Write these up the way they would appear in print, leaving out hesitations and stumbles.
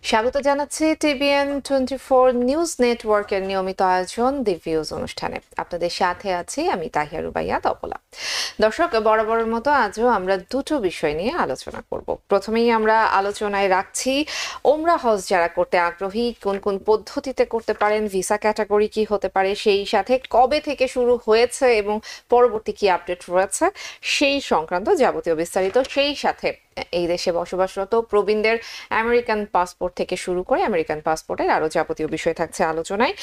স্বাগত জানাচ্ছি TBN24 news নেটওয়ার্কের নিয়মিত আয়োজন দি ভিউজ অনুষ্ঠানে। আপনাদের সাথে আছি আমি তাহিয়া রুবাইয়া তপলা। দর্শক, বরাবরের মতো আজও আমরা দুটো বিষয় নিয়ে আলোচনা করব। প্রথমেই আমরা আলোচনায় রাখছি ওমরা হজ যারা করতে আগ্রহী কোন কোন পদ্ধতিতে করতে পারেন, ভিসা ক্যাটাগরি কি হতে পারে, সেই সাথে কবে থেকে শুরু হয়েছে এবং পরবর্তী কি আপডেট রয়েছে সেই সংক্রান্ত যাবতীয় বিস্তারিত, সেই সাথে এই দেশে বসবাসরত প্রবীণদের আমেরিকান পাসপোর্ট থেকে শুরু করে আমেরিকান পাসপোর্টের আরো যাবতীয় বিষয় থাকছে আলোচনায়।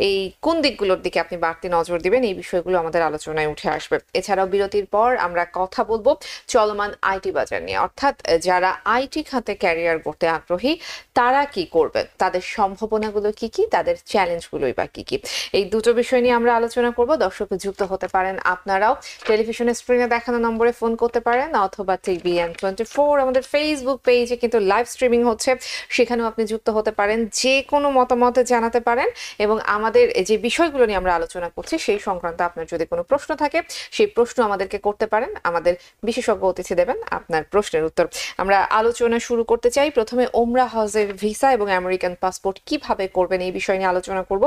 এই কোন দিকগুলোর দিকে আপনি বাড়তি নজর দিবেন, এই বিষয়গুলো আমাদের আলোচনায় উঠে আসবে। এছাড়াও বিরতির পর আমরা কথা বলবো চলমান আইটি বাজার নিয়ে, অর্থাৎ যারা আইটি খাতে ক্যারিয়ার করতে আগ্রহী তারা কি করবেন, তাদের সম্ভাবনাগুলো কি কি, তাদের চ্যালেঞ্জগুলোই বা কি কি, এই দুটো বিষয় নিয়ে আমরা আলোচনা করব। দর্শক যুক্ত হতে পারেন আপনারাও, টেলিভিশনের স্ক্রিনে দেখানো নম্বরে ফোন করতে পারেন অথবা TBN24 আমাদের ফেসবুক পেজে কিন্তু লাইভ স্ট্রিমিং হচ্ছে, সেখানেও আপনি যুক্ত হতে পারেন, যে কোনো মতামত জানাতে পারেন এবং আমাদের যে বিষয়গুলো নিয়ে আমরা আলোচনা করছি সেই সংক্রান্ত আপনার যদি কোনো প্রশ্ন থাকে সেই প্রশ্ন আমাদেরকে করতে পারেন, আমাদের বিশেষজ্ঞ অতিথি দেবেন আপনার প্রশ্নের উত্তর। আমরা আলোচনা শুরু করতে চাই। প্রথমে ওমরা হজের ভিসা এবং আমেরিকান পাসপোর্ট কিভাবে করবেন এই বিষয় নিয়ে আলোচনা করব।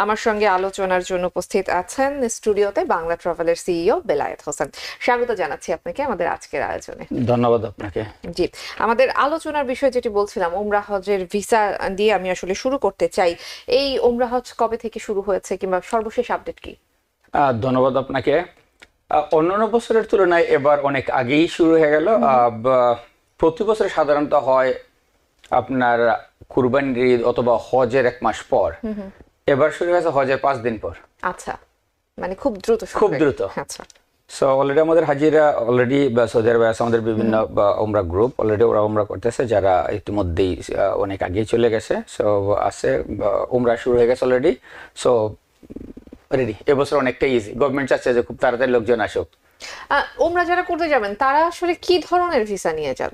আমার সঙ্গে আলোচনার জন্য উপস্থিত আছেন স্টুডিওতে বাংলা ট্রাভেলের সিইও বেলায়েত হোসেন। স্বাগত জানাচ্ছি আপনাকে আমাদের আজকের আয়োজনে। ধন্যবাদ আপনাকে। জি, আমাদের আলোচনার বিষয় যেটি বলছিলাম ওমরা হজের ভিসা দিয়ে আমি আসলে শুরু করতে চাই। এই ওমরা হজ কবে থেকে শুরু হয়েছে কিংবা সর্বশেষ আপডেট কি? ধন্যবাদ আপনাকে। অন্যান্য বছরের তুলনায় এবার অনেক আগেই শুরু হয়ে গেল। প্রতি বছর সাধারণত হয় আপনার কুরবানির ঈদ অথবা হজের 1 মাস পর। এবার শুরু হয়েছে হজের 5 দিন পর। আচ্ছা, মানে খুব দ্রুত। খুব দ্রুত। আচ্ছা, সো অলরেডি আমাদের হাজিরা অলরেডি সৌদি আরবে আছে, আমাদের বিভিন্ন ওমরা গ্রুপ অলরেডি ওরা ওমরা করতেছে, যারা ইতিমধ্যেই অনেক আগেই চলে গেছে। সো আছে ওমরা শুরু হয়ে গেছে অলরেডি। So ready. এবছর অনেকটা ইজি, গভর্নমেন্ট চাচ্ছে যে খুব তাড়াতাড়ি লোকজন আসুক। ওমরা যারা করতে যাবেন তারা আসলে কি ধরনের ভিসা নিয়ে যান?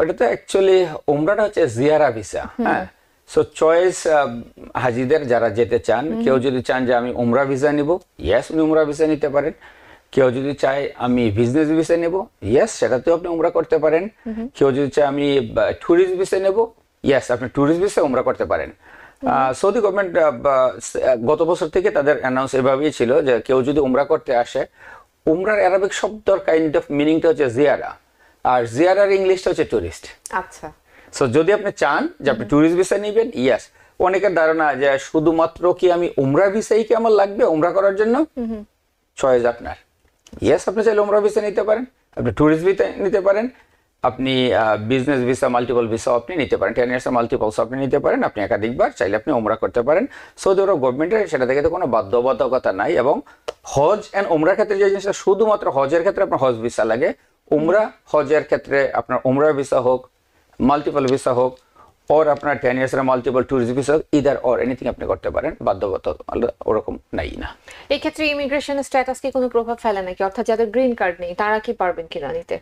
ওটা তো অ্যাকচুয়ালি ওমরাটা হচ্ছে জিয়ারা ভিসা। হ্যাঁ, সো চয়েস হাজিদের যারা যেতে চান, কেউ যদি চান যে আমি উমরা ভিসা নিব, ইয়েস উনি উমরা ভিসা নিতে পারেন। কেউ যদি চায় আমি বিজনেস ভিসা নেব, ইয়েস সেটাতেও আপনি উমরা করতে পারেন। কেউ যদি চায় আমি ট্যুরিস্ট ভিসা নেব, ইয়েস আপনি ট্যুরিস্ট ভিসা উমরা করতে পারেন। সৌদি গভর্নমেন্ট গত বছর থেকে তাদের অ্যানাউন্স এভাবেই ছিল যে কেউ যদি উমরা করতে আসে, উমরার অ্যারাবিক শব্দর কাইন্ড অফ মিনিংটা হচ্ছে জিয়ারা, আর জিয়ারার ইংলিশটা হচ্ছে টুরিস্ট। আচ্ছা, সো যদি আপনি চান যে আপনি ট্যুরিস্ট ভিসা নেবেন, ইয়েস। অনেকের ধারণা যে শুধুমাত্র কি আমি উমরা ভিসাই কি আমার লাগবে উমরা করার জন্য, চয়েস আপনার। ইয়েস আপনি চাইলে উমরা ভিসা নিতে পারেন, আপনি ট্যুরিস্ট ভিসা নিতে পারেন, আপনি বিজনেস ভিসা মাল্টিপল ভিসা আপনি নিতে পারেন, 10 ইয়ার্স মাল্টিপলস আপনি নিতে পারেন, আপনি একাধিকবার চাইলে আপনি উমরা করতে পারেন। সৌদি আরব গভর্নমেন্টের সেটা থেকে তো কোনো বাধ্যবাধকতা নাই। এবং হজ অ্যান্ড উমরার ক্ষেত্রে যে জিনিসটা, শুধুমাত্র হজের ক্ষেত্রে আপনার হজ ভিসা লাগে, উমরা হজের ক্ষেত্রে আপনার উমরা ভিসা হোক, মাল্টিপল ভিসা হোক, ওর আপনার 10 years multiple tourist visa, either or anything আপনি করতে পারেন, বাধ্যবাধকতা ওরকম নাই না। এই ক্ষেত্রে ইমিগ্রেশন স্ট্যাটাস কি কোনো প্রভাব ফেলে নাকি? অর্থাৎ যাদের গ্রিন কার্ড নেই তারা কি পারবেন কিনা নিতে?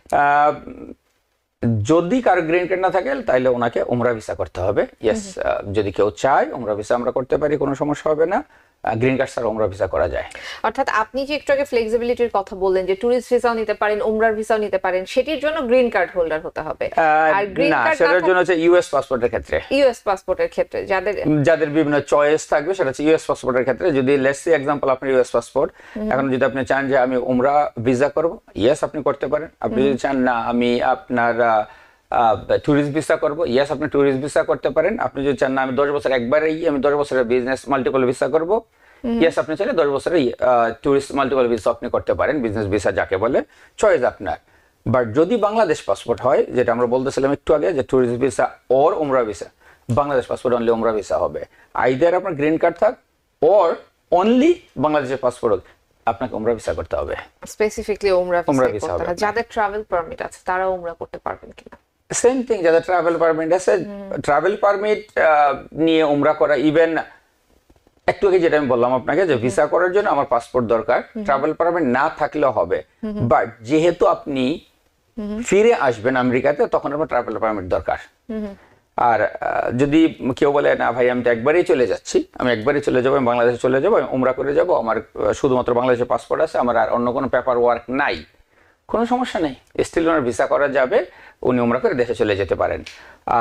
যদি কারো গ্রিন কার্ড না থাকে তাহলে ওনাকে উমরা ভিসা করতে হবে। ইয়েস, যদি কেউ চায় উমরা ভিসা আমরা করতে পারি, কোনো সমস্যা হবে না। গ্রিন কার্ড ছাড়া উমরা ভিসা করা যায়। অর্থাৎ আপনি যে একটু আগে ফ্লেক্সিবিলিটির কথা বললেন যে ট্যুরিস্ট ভিসাও নিতে পারেন, উমরার ভিসাও নিতে পারেন, সেটির জন্য গ্রিন কার্ড হোল্ডার হতে হবে। আর গ্রিন কার্ড সেটার জন্য হচ্ছে ইউএস পাসপোর্টের ক্ষেত্রে, ইউএস পাসপোর্টের ক্ষেত্রে যাদের বিভিন্ন চয়েস থাকবে সেটা হচ্ছে ইউএস পাসপোর্টের ক্ষেত্রে। যদি লেটস সে এক্সাম্পল আপনার ইউএস পাসপোর্ট, এখন যদি আপনি চান যে আমি উমরা ভিসা করব, ইয়েস আপনি করতে পারেন। আপনি যদি চান না আমি আপনার ট্যুরিস্ট ভিসা করব, ইয়েস আপনি ট্যুরিস্ট ভিসা করতে পারেন। আপনি যদি চান না আমি 10 বছর একবারেই আমি 10 বছরের বিজনেস মাল্টিপল ভিসা করব, ইয়েস আপনি চাইলে 10 বছরের ট্যুরিস্ট মাল্টিপল ভিসা আপনি করতে পারেন, বিজনেস ভিসা যাকে বলে, চয়েস আপনার। বাট যদি বাংলাদেশ পাসপোর্ট হয়, যেটা আমরা বলতেছিলাম একটু আগে যে ট্যুরিস্ট ভিসা ওর উমরা ভিসা, বাংলাদেশ পাসপোর্ট অনলি উমরা ভিসা হবে। আইদার আপনার গ্রিন কার্ড থাক ওর অনলি বাংলাদেশের পাসপোর্ট হোক, আপনাকে উমরা ভিসা করতে হবে। স্পেসিফিকলি উমরা ভিসা করতে হবে। যাদের ট্রাভেল পারমিট আছে তারা উমরা করতে পারবেন কিনা? সেম থিং, যাদের ট্রাভেল পারমিট আছে, ট্রাভেল পারমিট নিয়ে উমরা করা, ইভেন একটু আগে যেটা আমি বললাম আপনাকে যে ভিসা করার জন্য আমার পাসপোর্ট দরকার, ট্রাভেল পারমিট না থাকলেও হবে। বাট যেহেতু আপনি ফিরে আসবেন আমেরিকাতে, তখন আপনার ট্রাভেল পারমিট দরকার। আর যদি কেউ বলে না ভাই আমি তো একবারেই চলে যাচ্ছি, আমি একবারই চলে যাবো, আমি বাংলাদেশে চলে যাবো, আমি উমরা করে যাবো, আমার শুধুমাত্র বাংলাদেশের পাসপোর্ট আছে, আমার আর অন্য কোনো পেপার ওয়ার্ক নাই, কোনো সমস্যা নেই, স্টিল ওনার ভিসা করা যাবে, উনি উমরা করে দেশে চলে যেতে পারেন।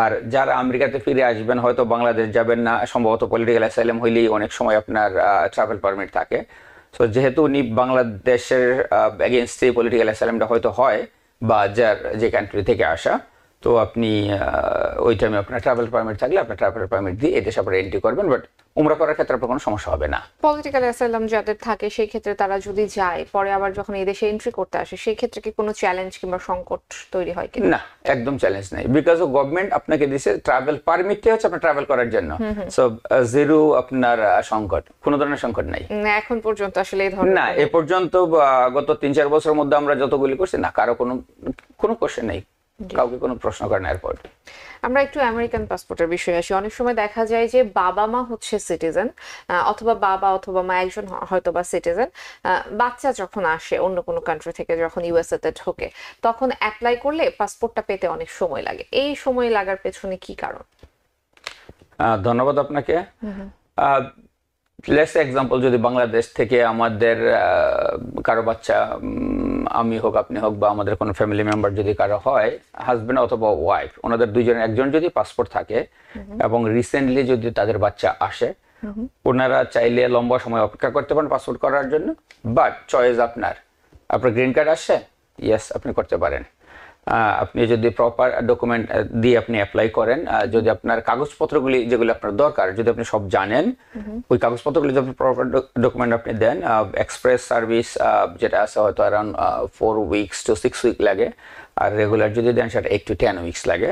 আর যারা আমেরিকাতে ফিরে আসবেন, হয়তো বাংলাদেশ যাবেন না, সম্ভবত পলিটিক্যাল অ্যাসাইলাম হইলেই অনেক সময় আপনার ট্রাভেল পারমিট থাকে। সো যেহেতু উনি বাংলাদেশের এগেনস্টে পলিটিক্যাল অ্যাসাইলামটা হয়তো হয়, বা যার যে কান্ট্রি থেকে আসা, তো আপনি ওই টাইমে আপনার ট্রাভেল পারমিট থাকলে আপনার ট্রাভেল পারমিট দিয়ে এদেশে আপনার এন্ট্রি করবেন, বাট উমরা করার ক্ষেত্রে আপনার কোনো সমস্যা হবে না। পলিটিক্যাল অ্যাসাইলাম যাদের থাকে সেই ক্ষেত্রে তারা যদি যায় পরে আবার যখন এই দেশে এন্ট্রি করতে আসে সেই ক্ষেত্রে কি কোনো চ্যালেঞ্জ কিংবা সংকট তৈরি হয় কি? না, একদম চ্যালেঞ্জ নাই, বিকজ অফ গভর্নমেন্ট আপনাকে দিছে ট্রাভেল পারমিটটা হচ্ছে আপনার ট্রাভেল করার জন্য। সো জিরো আপনার সংকট, কোনো ধরনের সংকট নাই এখন পর্যন্ত আসলে এই ধরনের না। এ পর্যন্ত গত 3-4 বছরের মধ্যে আমরা যতগুলি করছি না, কারো কোনো কোশ্চেন নেই, কাউকে কোনো প্রশ্ন করে না। এরপর আমরা একটু আমেরিকান পাসপোর্টের বিষয়ে আসি। অনেক সময় দেখা যায় যে বাবা মা হচ্ছে সিটিজেন, অথবা বাবা অথবা মা একজন হয়তো বা সিটিজেন, বাচ্চা যখন আসে অন্য কোনো কান্ট্রি থেকে যখন ইউএসএ তে ঢোকে তখন অ্যাপ্লাই করলে পাসপোর্টটা পেতে অনেক সময় লাগে। এই সময় লাগার পেছনে কি কারণ? ধন্যবাদ আপনাকে। লেটস এক্সাম্পল, যদি বাংলাদেশ থেকে আমাদের কারো বাচ্চা, আমি হোক আপনি হোক বা আমাদের কোনো ফ্যামিলি মেম্বার যদি কারো হয়, হাজবেন্ড অথবা ওয়াইফ, ওনাদের দুইজনের একজন যদি পাসপোর্ট থাকে এবং রিসেন্টলি যদি তাদের বাচ্চা আসে, ওনারা চাইলে লম্বা সময় অপেক্ষা করতে পারেন পাসপোর্ট করার জন্য, বাট চয়েস আপনার গ্রিন কার্ড আসে, ইয়েস আপনি করতে পারেন। আপনি যদি প্রপার ডকুমেন্ট দিয়ে আপনি অ্যাপ্লাই করেন, যদি আপনার কাগজপত্রগুলি যেগুলো আপনার দরকার যদি আপনি সব জানেন, ওই কাগজপত্রগুলি যদি প্রপার ডকুমেন্ট আপনি দেন, এক্সপ্রেস সার্ভিস যেটা আছে হয়তো অ্যারাউন্ড 4 weeks to 6 weeks লাগে, আর রেগুলার যদি দেন সেটা 8 to 10 weeks লাগে।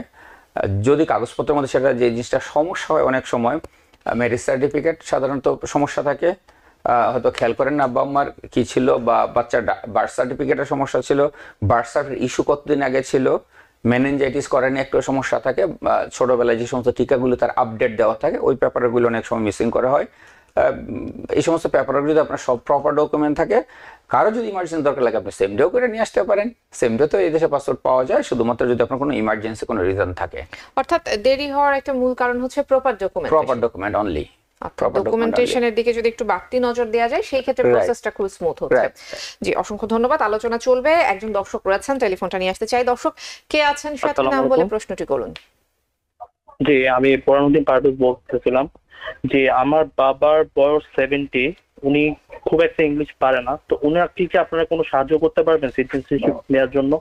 যদি কাগজপত্রের মধ্যে সেটা যে জিনিসটা সমস্যা হয়, অনেক সময় ম্যারেজ সার্টিফিকেট সাধারণত সমস্যা থাকে, হয়তো খেয়াল করেন না আব্বা আম্মার কি ছিল, বা বাচ্চার বার্থ সার্টিফিকেটের সমস্যা ছিল, বার্থ সার্টিফিকেট ইস্যু কতদিন আগে ছিল, মেনিনজাইটিস করার নিয়ে একটু সমস্যা থাকে, ছোটবেলায় যে সমস্ত টিকাগুলো তার আপডেট দেওয়া থাকে ওই পেপারগুলো অনেক সময় মিসিং করা হয়। এই সমস্ত পেপারগুলো যদি আপনার সব প্রপার ডকুমেন্ট থাকে, কারো যদি ইমার্জেন্সি দরকার লাগে আপনি সেম ডেও করে নিয়ে আসতে পারেন। সেম ডে তো এই দেশে পাসপোর্ট পাওয়া যায়, শুধুমাত্র যদি আপনার কোনো ইমার্জেন্সি কোনো রিজন থাকে। অর্থাৎ দেরি হওয়ার একটা মূল কারণ হচ্ছে প্রপার ডকুমেন্ট অনলি। ডকুমেন্টেশনের দিকে যদি একটু বাড়তি নজর দেওয়া যায় সেই ক্ষেত্রে প্রসেসটা খুব স্মুথ হচ্ছে। জি, অসংখ্য ধন্যবাদ। আলোচনা চলবে। একজন দর্শক রয়েছেন, টেলিফোনটা নিয়ে আসতে চাই। দর্শক কে আছেন, সাথে নাম বলে প্রশ্নটি করুন। জি, আমি পরানুদ্দিন পারভেজ বলতেছিলাম যে আমার বাবার বয়স 70, উনি খুব একটা ইংলিশ পারে না, তো উনার কি আপনারা কোনো সাহায্য করতে পারবেন সিটিজেনশিপ নেওয়ার জন্য?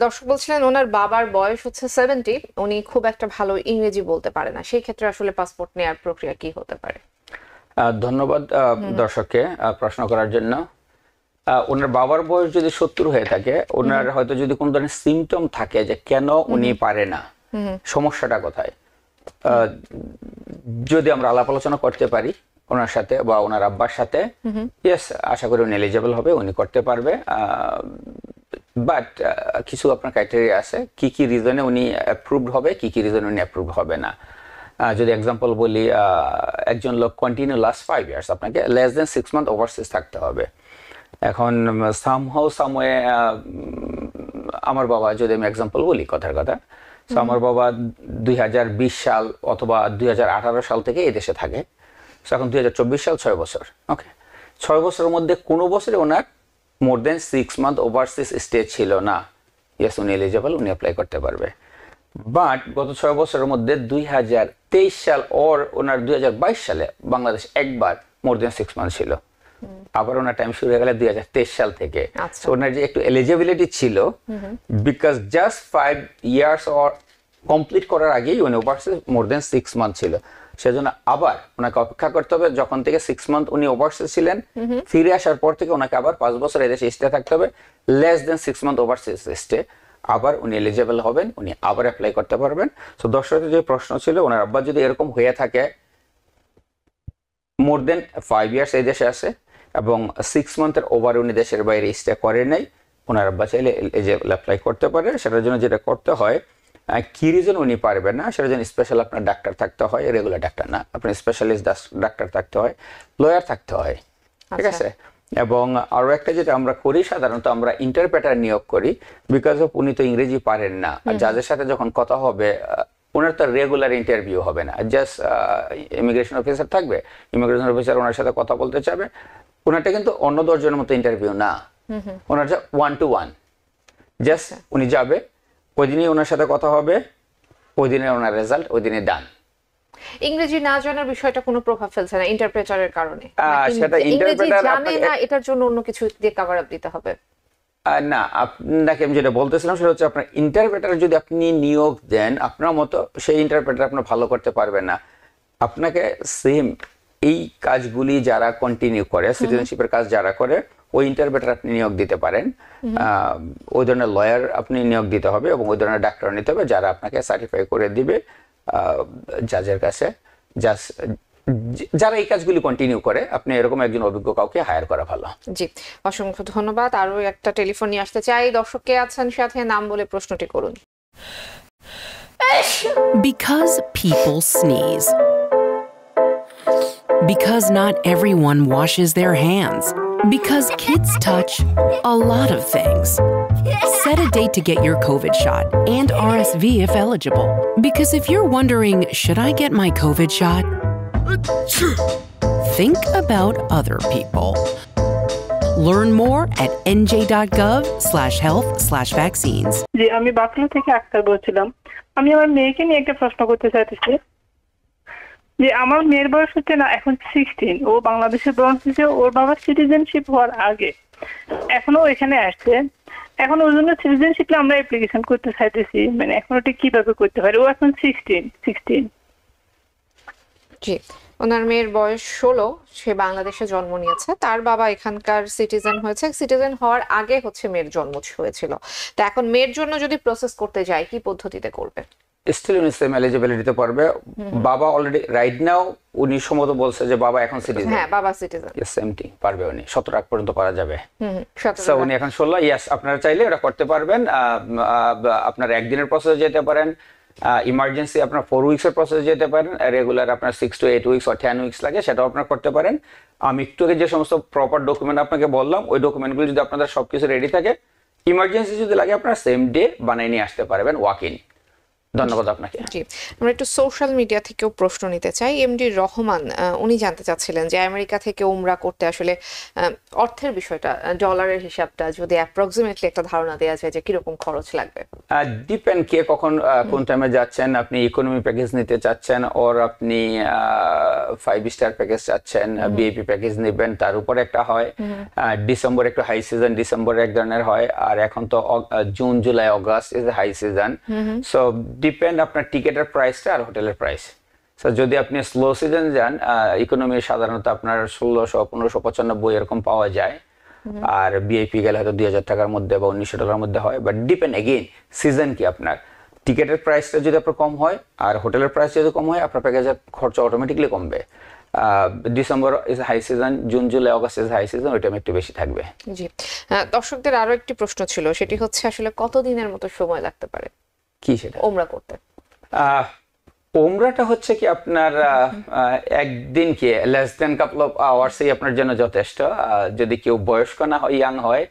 দর্শক বলছিলেন ওনার বাবার বয়স হচ্ছে 70, উনি খুব একটা ভালো ইংরেজি বলতে পারে না, সেই ক্ষেত্রে আসলে পাসপোর্ট নেওয়ার প্রক্রিয়া কি হতে পারে? ধন্যবাদ দর্শককে প্রশ্ন করার জন্য। ওনার বাবার বয়স যদি 70 হয়ে থাকে, ওনার হয়তো যদি কোন ধরনের সিমটম থাকে যে কেন উনি পারে না, সমস্যাটা কোথায়, যদি আমরা আলাপ আলোচনা করতে পারি ওনার সাথে বা ওনার আব্বার সাথে, ইয়েস আশা করি উনি এলিজিবল হবে, উনি করতে পারবে। বাট কিছু আপনার ক্রাইটেরিয়া আছে, কি কি রিজনে উনি অ্যাপ্রুভড হবে, কি কি রিজনে উনি অ্যাপ্রুভ হবে না। যদি এক্সাম্পল বলি, একজন লোক কন্টিনিউ লাস্ট 5 years আপনাকে লেস দেন 6 months ওভারসিজ থাকতে হবে। এখন সামহাউ সামওয়ে আমার বাবা, যদি আমি এক্সাম্পল বলি কথার কথা, তো আমার বাবা 2020 সাল অথবা 2018 সাল থেকে এই দেশে থাকে। এখন 2024 সাল, 6 বছর। ওকে, 6 বছরের মধ্যে কোনো বছরে ওনার মোর দেন 6 months ওভারসিজ স্টে ছিল না, ইয়েস উনি এলিজিবল, উনি অ্যাপ্লাই করতে পারবে। বাট গত 6 বছরের মধ্যে 2023 সাল ওর ওনার 2022 সালে বাংলাদেশ একবার মোর দেন 6 months ছিল, আবার ওনার টাইম শুরু হয়ে গেল 2023 সাল থেকে। ওনার যে একটু এলিজিবিলিটি ছিল, because just 5 years or complete করার আগেই উনি ওভারসিজ মোর দেন 6 months ছিল, সেজন্য আবার ওনাকে অপেক্ষা করতে হবে। যখন থেকে 6 months উনি ওভারসিজ ছিলেন, ফিরে আসার পর থেকে ওনাকে আবার 5 বছর এদেশে স্টে থাকতে হবে, less than 6 months overseas stay, আবার উনি এলিজিবল হবেন, উনি আবার অ্যাপ্লাই করতে পারবেন। তো দর্শকের যে প্রশ্ন ছিল, ওনার আব্বা যদি এরকম হয়ে থাকে মোর দেন 5 years এই দেশে আছে এবং 6 months ওভার উনি দেশের বাইরে স্টে করে নাই, ওনার আব্বা চাইলে এলিজিবল অ্যাপ্লাই করতে পারে। সেটার জন্য যেটা করতে হয়, কি রিজন উনি পারবেন না, সেটার জন্য স্পেশাল আপনার ডাক্তার থাকতে হয়, রেগুলার ডাক্তার না, আপনার স্পেশালিস্ট ডাক্তার থাকতে হয়, লয়ার থাকতে হয়, ঠিক আছে। এবং আরো একটা যেটা আমরা করি, সাধারণত আমরা ইন্টারপ্রেটার নিয়োগ করি, বিকজ অফ উনি তো ইংরেজি পারেন না। আর যাদের সাথে যখন কথা হবে, ওনার তো রেগুলার ইন্টারভিউ হবে না, জাস্ট ইমিগ্রেশন অফিসার থাকবে, ইমিগ্রেশন অফিসার ওনার সাথে কথা বলতে চাবে, ওনারটা কিন্তু অন্য 10 জনের মতো ইন্টারভিউ না, ওনারটা 1-to-1, জাস্ট উনি যাবে, ওই দিনই ওনার সাথে কথা হবে, ওই দিনে ওনার রেজাল্ট ওই দিনে ডান। ইংরেজি না জানার বিষয়টা কোনো প্রভাব ফেলছে না ইন্টারপ্রেটারের কারণে? সেটা ইংরেজি ইন্টারপ্রেটার জানে না, এটার জন্য অন্য কিছু দিয়ে কভার আপ দিতে হবে? না, আপনাকে আমি যেটা বলতেছিলাম সেটা হচ্ছে আপনার ইন্টারপ্রেটার যদি আপনি নিয়োগ দেন আপনার মতো, সেই ইন্টারপ্রেটার আপনার ভালো করতে পারবেন না। আপনাকে সেম এই কাজগুলি যারা কন্টিনিউ করে, সিটিজেনশিপের কাজ যারা করে, ওই ইন্টারপ্রেটার আপনি নিয়োগ দিতে পারেন। ওই ধরনের লয়ার আপনি নিয়োগ দিতে হবে এবং ওই ধরনের ডাক্তার নিতে হবে যারা আপনাকে সার্টিফাই করে দিবে জাজের কাছে। যারা এই কাজগুলি কন্টিনিউ করে, আপনি এরকম একজন অভিজ্ঞ কাউকে হায়ার করা ভালো। জি, অসংখ্য ধন্যবাদ। আরো একটা টেলিফোন নিয়ে আসতে চাই। দর্শক কে আছেন সাথে, নাম বলে প্রশ্নটি করুন। Because people sneeze. Because not everyone washes their hands. Because kids touch a lot of things. Set a date to get your COVID shot and RSV if eligible. Because if you're wondering, should I get my COVID shot? Think about other people. Learn more at nj.gov/health/vaccines. জি, আমি বাকলা থেকে আক্তার বলছিলাম। আমি আমার মেয়েকে নিয়ে একটা প্রশ্ন করতে চাইতেছি যে আমার মেয়ের বয়স হচ্ছে না এখন 16, ও বাংলাদেশের বয়স হচ্ছে, ওর বাবার সিটিজেনশিপ হওয়ার আগে, এখনো এখানে আসছে। এখন ওর জন্য সিটিজেনশিপে আমরা অ্যাপ্লিকেশন করতে চাইতেছি, মানে এখন ওটা কিভাবে করতে পারি? ও এখন 16। জি, ওনার মেয়ের বয়স 16, সে বাংলাদেশে জন্ম নিয়েছে, তার বাবা এখানকার সিটিজেন হয়েছে, সিটিজেন হওয়ার আগে হচ্ছে মেয়ের জন্ম হয়েছিল। তো এখন মেয়ের জন্য যদি প্রসেস করতে যায় কি পদ্ধতিতে করবে? স্টিল উনি সেম এলিজিবিলিটিতে পারবে। বাবা অলরেডি রাইট নাও উনি সম্মত বলছে যে বাবা এখন সিটিজেন। হ্যাঁ, বাবা সিটিজেন। সেম থিং পারবে উনি, 17 আগ পর্যন্ত করা যাবে। 17 সো উনি এখন 16। ইয়েস, আপনারা চাইলে এটা করতে পারবেন। আপনার একদিনের প্রসেসে যেতে পারেন, ইমার্জেন্সি আপনার 4 উইকসের প্রসেসে যেতে পারেন, রেগুলার আপনার 6 to 8 উইকস বা 10 উইকস লাগে, সেটাও আপনারা করতে পারেন। আমি একটু আগে যে সমস্ত প্রপার ডকুমেন্ট আপনাকে বললাম, ওই ডকুমেন্টগুলো যদি আপনাদের সবকিছু রেডি থাকে, ইমার্জেন্সি যদি লাগে আপনারা সেম ডে বানিয়ে নিয়ে আসতে পারবেন ওয়াক ইন। ধন্যবাদ আপনাকে। জি, আমরা একটু সোশ্যাল মিডিয়া থেকেও প্রশ্ন নিতে চাই। এমডি রহমান উনি জানতে চাচ্ছিলেন যে আমেরিকা থেকে উমরা করতে আসলে অর্থের বিষয়টা, ডলারের হিসাবটা যদি অ্যাপ্রক্সিমেটলি একটা ধারণা দেওয়া যায় যে কিরকম খরচ লাগবে? ডিপেন্ড কে কখন কোন টাইমে যাচ্ছেন। আপনি ইকোনমি প্যাকেজ নিতে চাচ্ছেন ওর আপনি 5 স্টার প্যাকেজ চাচ্ছেন, বিএপি প্যাকেজ নেবেন, তার উপরে একটা হয়। ডিসেম্বর একটু হাই সিজন, ডিসেম্বরে এক ধরনের হয়, আর এখন তো June July August is high season. So depend আপনার টিকেটের প্রাইসটা আর হোটেলের প্রাইস। সো যদি আপনি স্লো সিজন যান, ইকোনমি সাধারণত আপনার 1600-1595 এরকম পাওয়া যায়, আর বিআইপি গেলে হয়তো 2000 টাকার মধ্যে বা $1900 মধ্যে হয়। বাট ডিপেন্ড এগেইন সিজন কি, আপনার টিকেটের প্রাইসটা যদি আপনার কম হয় আর হোটেলের প্রাইস যদি কম হয়, আপনার প্যাকেজের খরচ অটোমেটিকলি কমবে। December is high season, June July August is high season, ওইটা একটু বেশি থাকবে। জি, দর্শকদের আরো একটি প্রশ্ন ছিল, সেটি হচ্ছে আসলে কতদিনের মতো সময় লাগতে পারে কি সেটা ওমরা করতে? ওমরাটা হচ্ছে কি আপনার একদিন কি লেস দেন কাপল অফ আওয়ার্সই আপনার জন্য যথেষ্ট। যদি কেউ বয়স্ক না হয়, ইয়াং হয়,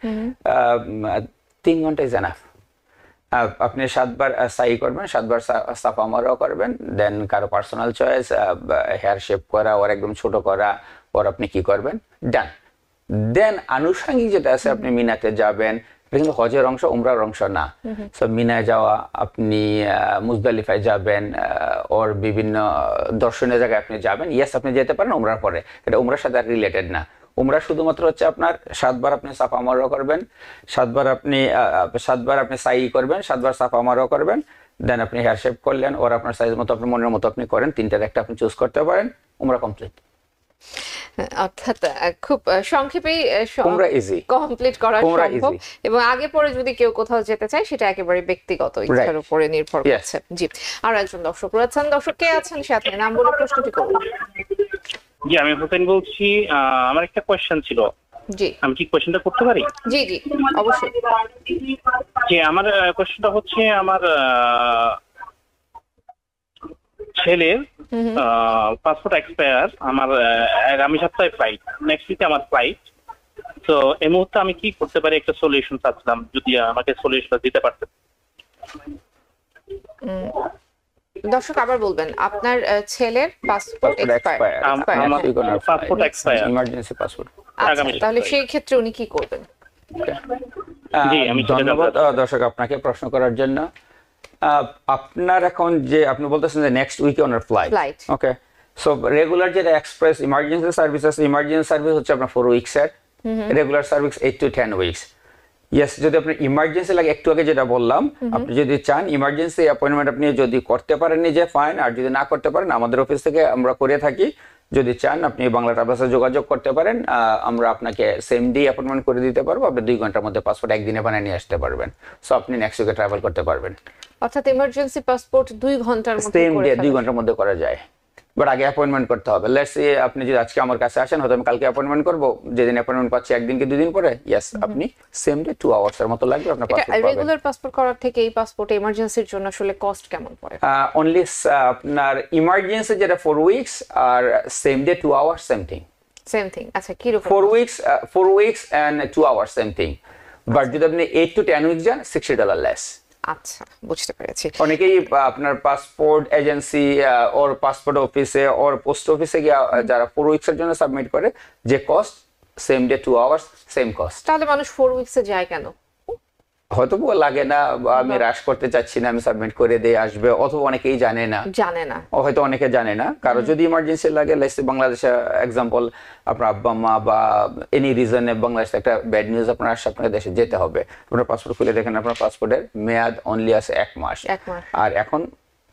3 ঘন্টা ইজ এনাফ। আপনি 7 বার সাই করবেন, 7 বার সাফা মারাও করবেন, দেন কারো পার্সোনাল চয়েস, হেয়ার শেপ করা ওর একদম ছোট করা, ওর আপনি কি করবেন, ডান। দেন আনুষঙ্গিক যেটা আছে, আপনি মিনাতে যাবেন, কিন্তু হজের অংশ উমরার অংশ না। সো মিনায় যাওয়া, আপনি মুজদালিফায় যাবেন, ওর বিভিন্ন দর্শনীয় জায়গায় আপনি যাবেন। ইয়েস, আপনি যেতে পারেন উমরার পরে, এটা উমরার সাথে আর রিলেটেড না। উমরা শুধুমাত্র হচ্ছে আপনার 7 বার আপনি সাফা মারওয়া করবেন, 7 বার আপনি সাই করবেন, 7 বার সাফা মারওয়া করবেন, দেন আপনি হেয়ার শেপ করলেন, ওর আপনার সাইজ মতো আপনার মনের মতো আপনি করেন, 3টার একটা আপনি চুজ করতে পারেন, উমরা কমপ্লিট। অর্থাৎ খুব সংক্ষেপেই উমরা ইজি কমপ্লিট করা সম্ভব, এবং আগে পরে যদি কেউ কোথাও যেতে চায় সেটা একেবারে ব্যক্তিগত ইচ্ছার উপরে নির্ভর করছে। জি, আর একজন দর্শক রয়েছেন। দর্শক কে আছেন সাথে, নাম বলে প্রশ্নটি করুন। জি, আমি হোসেন বলছি। আমার একটা কোয়েশ্চেন ছিল। জি, আমি কি কোয়েশ্চেনটা করতে পারি? জি জি অবশ্যই। জি, আমার কোয়েশ্চেনটা হচ্ছে, আমার ছেলের পাসপোর্ট এক্সপায়ার, আমার আগামী সপ্তাহে ফ্লাইট, নেক্সট উইকে আমার ফ্লাইট। তো এই মুহূর্তে আমি কি করতে পারি, একটা সলিউশন চাচ্ছিলাম, যদি আমাকে সলিউশনটা দিতে পারতেন। দর্শক আবার বলবেন, আপনার ছেলের পাসপোর্ট এক্সপায়ার, আমার পাসপোর্ট এক্সপায়ার, ইমার্জেন্সি পাসপোর্ট। আগামী তাহলে সপ্তাহে। সেই ক্ষেত্রে উনি কি করবেন? জি, আমি সেটা ধন্যবাদ জানতে দর্শক আপনাকে প্রশ্ন করার জন্য। আপনার এখন যে আপনি বলতেছেন যে নেক্সট উইকে ওনার Flight. ফ্লাইট, ওকে। সো রেগুলার যেটা এক্সপ্রেস ইমার্জেন্সি সার্ভিস আছে, ইমার্জেন্সি সার্ভিস হচ্ছে আপনার 4 উইকস এর, regular service 8 to 10 weeks. Yes, যদি আপনার ইমার্জেন্সি লাগে, একটু আগে যেটা বললাম, আপনি যদি চান ইমার্জেন্সি অ্যাপয়েন্টমেন্ট আপনি যদি করতে পারেন নিজে ফাইন, আর যদি না করতে পারেন আমাদের অফিস থেকে আমরা করে থাকি। যদি চান আপনি বাংলা ট্রাভেলসে যোগাযোগ করতে পারেন, আমরা আপনাকে সেম ডে অ্যাপয়েন্টমেন্ট করে দিতে পারবো। আপনি 2 ঘন্টার মধ্যে পাসপোর্ট একদিনে বানিয়ে নিয়ে আসতে পারবেন। সো আপনি নেক্সট উইকে ট্রাভেল করতে পারবেন। অর্থাৎ ইমার্জেন্সি পাসপোর্ট 2 ঘন্টার মধ্যে সেম করে ডে 2 ফেলা ঘন্টার মধ্যে করা যায়, বাট আগে অ্যাপয়েন্টমেন্ট করতে হবে। লেটস সে আপনি যদি আজকে আমার কাছে আসেন, হয়তো আমি কালকে অ্যাপয়েন্টমেন্ট করবো, যেদিন অ্যাপয়েন্টমেন্ট পাচ্ছি একদিন কি 2 দিন পরে, ইয়েস আপনি সেম ডে 2 আওয়ার্স এর মতো লাগবে আপনার এটা পাসপোর্ট পাবেন। রেগুলার পাসপোর্ট করার থেকে এই পাসপোর্ট এমার্জেন্সির জন্য আসলে কস্ট কেমন পড়ে? অনলি আপনার ইমার্জেন্সি যেটা 4 উইকস আর same day 2 hours same thing. Same thing. আচ্ছা, কি রকম? 4 weeks and 2 hours same thing. But যদি আপনি 8 to 10 উইকস যান, $60 লেস। আচ্ছা, বুঝতে পেরেছি। অনেকেই আপনার পাসপোর্ট এজেন্সি ওর পাসপোর্ট অফিসে ওর পোস্ট অফিসে গিয়ে যারা 4 উইকস এর জন্য সাবমিট করে, যে cost same day 2 hours same cost. তাহলে মানুষ 4 উইকসে যায় কেন? হয়তো লাগে না, বা আমি রাশ করতে চাচ্ছি না, আমি সাবমিট করে দিয়ে আসবে, অথবা অনেকেই জানে না, হয়তো অনেকে জানে না। কারো যদি ইমার্জেন্সি লাগে, লেটস সে বাংলাদেশে এক্সাম্পল আপনার আব্বা মা বা এনি রিজনে বাংলাদেশে একটা ব্যাড নিউজ আপনার আসছে, আপনার দেশে যেতে হবে, আপনার পাসপোর্ট খুলে দেখেন আপনার পাসপোর্টের মেয়াদ অনলি আছে 1 মাস। আর এখন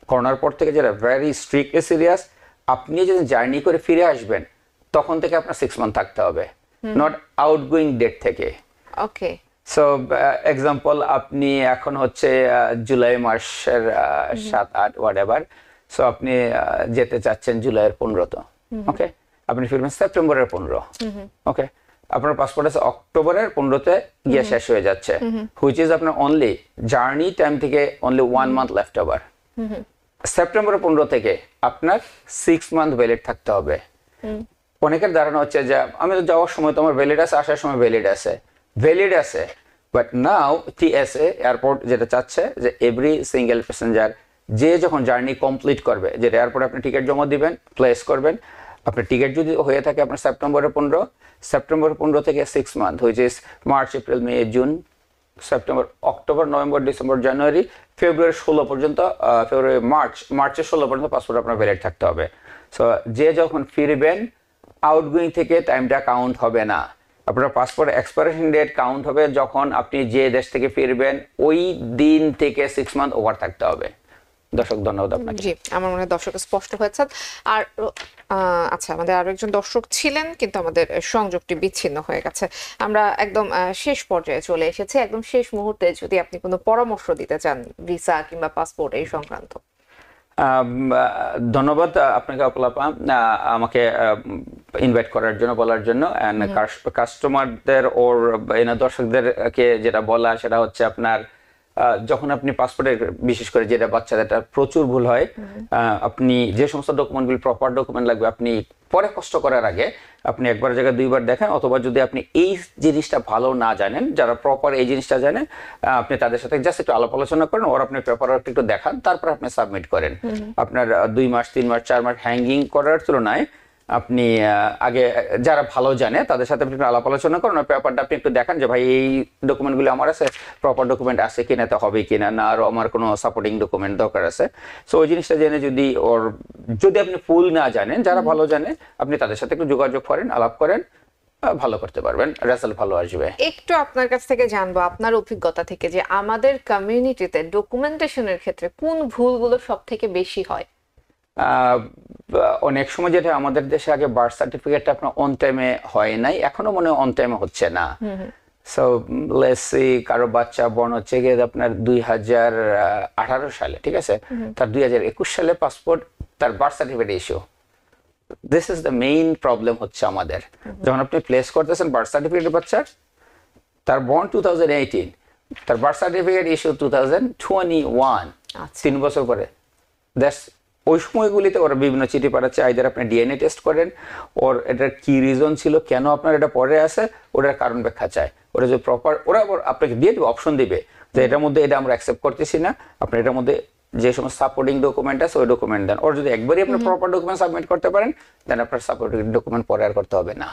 করোনার পর থেকে যারা ভেরি স্ট্রিক্টলি সিরিয়াস, আপনি যদি জার্নি করে ফিরে আসবেন তখন থেকে আপনার 6 মান্থ থাকতে হবে, নট আউটগোয়িং ডেট থেকে। ওকে। সো এক্সাম্পল আপনি এখন হচ্ছে জুলাই মাসের 7-8 হোয়াটএভার, সো আপনি যেতে চাচ্ছেন জুলাইয়ের 15, ওকে, আপনি ফিরবেন সেপ্টেম্বরের 15, ওকে, আপনার পাসপোর্ট আছে অক্টোবরের 15-তে গিয়ে শেষ হয়ে যাচ্ছে, হুইচ ইজ আপনার অনলি জার্নি টাইম থেকে অনলি 1 মান্থ লেফট ওভার। সেপ্টেম্বরের 15 থেকে আপনার 6 মান্থ ভ্যালিড থাকতে হবে। অনেকের ধারণা হচ্ছে যে আমি তো যাওয়ার সময় তো আমার ভ্যালিড আছে, আসার সময় ভ্যালিড আছে, বাট নাও টিএসএ এয়ারপোর্ট যেটা চাচ্ছে যে এভরি সিঙ্গেল প্যাসেঞ্জার যে যখন জার্নি কমপ্লিট করবে, যেটা এয়ারপোর্টে আপনি টিকিট জমা দিবেন, প্লেস করবেন, আপনার টিকিট যদি হয়ে থাকে আপনার সেপ্টেম্বরের 15 থেকে 6 month, which is March, April, May, June, September, October, November, December, January, February 16 পর্যন্ত, মার্চের 16 পর্যন্ত পাসপোর্ট আপনার ভ্যালিড থাকতে হবে। সো যে যখন ফিরবেন আউটগোয়িং থেকে টাইমটা কাউন্ট হবে না, আপনার পাসপোর্ট এক্সপায়ারেশন ডেট কাউন্ট হবে যখন আপনি যে দেশ থেকে ফিরবেন ওই দিন থেকে 6 মান্থ ওভার থাকতে হবে। দর্শক ধন্যবাদ আপনাকে। জি, আমার মনে হয় দর্শক স্পষ্ট হয়েছে। আর আচ্ছা, আমাদের আরো একজন দর্শক ছিলেন কিন্তু আমাদের সংযোগটি বিচ্ছিন্ন হয়ে গেছে। আমরা একদম শেষ পর্যায়ে চলে এসেছি। একদম শেষ মুহূর্তে যদি আপনি কোনো পরামর্শ দিতে চান ভিসা কিংবা পাসপোর্ট এই সংক্রান্ত। ধন্যবাদ আপনাকে অপলাপা, আমাকে ইনভাইট করার জন্য, বলার জন্য। কাস্টমারদের ওর দর্শকদেরকে যেটা বলা সেটা হচ্ছে আপনার যখন আপনি পাসপোর্টের, বিশেষ করে যেটা বাচ্চাদেরটা প্রচুর ভুল হয়, আপনি যে সমস্ত ডকুমেন্টগুলি প্রপার ডকুমেন্ট লাগবে আপনি পরে কষ্ট করার আগে আপনি একবার জায়গায় 2বার দেখেন, অথবা যদি আপনি এই জিনিসটা ভালো না জানেন, যারা প্রপার এই জিনিসটা জানেন, আপনি তাদের সাথে জাস্ট একটু আলাপ আলোচনা করেন, ওর আপনি পেপার একটু দেখান, তারপর আপনি সাবমিট করেন। আপনার 2 মাস 3 মাস 4 মাস হ্যাঙ্গিং করার তুলনায় আপনি আগে যারা ভালো জানে তাদের সাথে আপনি আলাপ আলোচনা করেন, পেপারটা আপনি একটু দেখান যে ভাই এই ডকুমেন্টগুলো আমার আছে, প্রপার ডকুমেন্ট আছে কিনা, তো হবে কিনা, না আরো আমার কোনো সাপোর্টিং ডকুমেন্ট দরকার আছে। সো ওই জিনিসটা জেনে যদি আপনি ফুল না জানেন, যারা ভালো জানে আপনি তাদের সাথে একটু যোগাযোগ করেন, আলাপ করেন, ভালো করতে পারবেন, রেজাল্ট ভালো আসবে। একটু আপনার কাছ থেকে জানবো, আপনার অভিজ্ঞতা থেকে, যে আমাদের কমিউনিটিতে ডকুমেন্টেশনের ক্ষেত্রে কোন ভুলগুলো সব থেকে বেশি হয়? অনেক সময় যেটা আমাদের দেশে আগে বার্থ সার্টিফিকেটটা আপনার অন টাইমে হয় নাই, এখনো মনে হয় অন টাইমে হচ্ছে না। সো লেটস সে কারো বাচ্চা বর্ণ হচ্ছে গিয়ে আপনার 2018 সালে, ঠিক আছে, তার 2021 সালে পাসপোর্ট, তার birth certificate issue. This is the main problem হচ্ছে আমাদের। যখন আপনি প্লেস করতেছেন বার্থ সার্টিফিকেট বাচ্চার, তার বর্ন 2018, তার বার্থ সার্টিফিকেট ইস্যু 2021, 3 বছর পরে। দ্যাটস ওই সময়গুলিতে ওরা বিভিন্ন চিঠি পাঠাচ্ছে, আইদার আপনি ডিএনএ টেস্ট করেন, ওর এটার কি রিজন ছিল, কেন আপনার এটা পরে আছে, ওটার কারণ ব্যাখ্যা চায়। ওরা যে প্রপার, ওরা আপনাকে দিয়ে দেবে, অপশন দিবে যে এটার মধ্যে এটা আমরা অ্যাকসেপ্ট করতেছি না, আপনি এটার মধ্যে যে সমস্ত সাপোর্টিং ডকুমেন্ট আছে ওই ডকুমেন্ট দেন। ওর যদি একবারই আপনি প্রপার ডকুমেন্ট সাবমিট করতে পারেন, দেন আপনার সাপোর্টিং ডকুমেন্ট পরে আর করতে হবে না।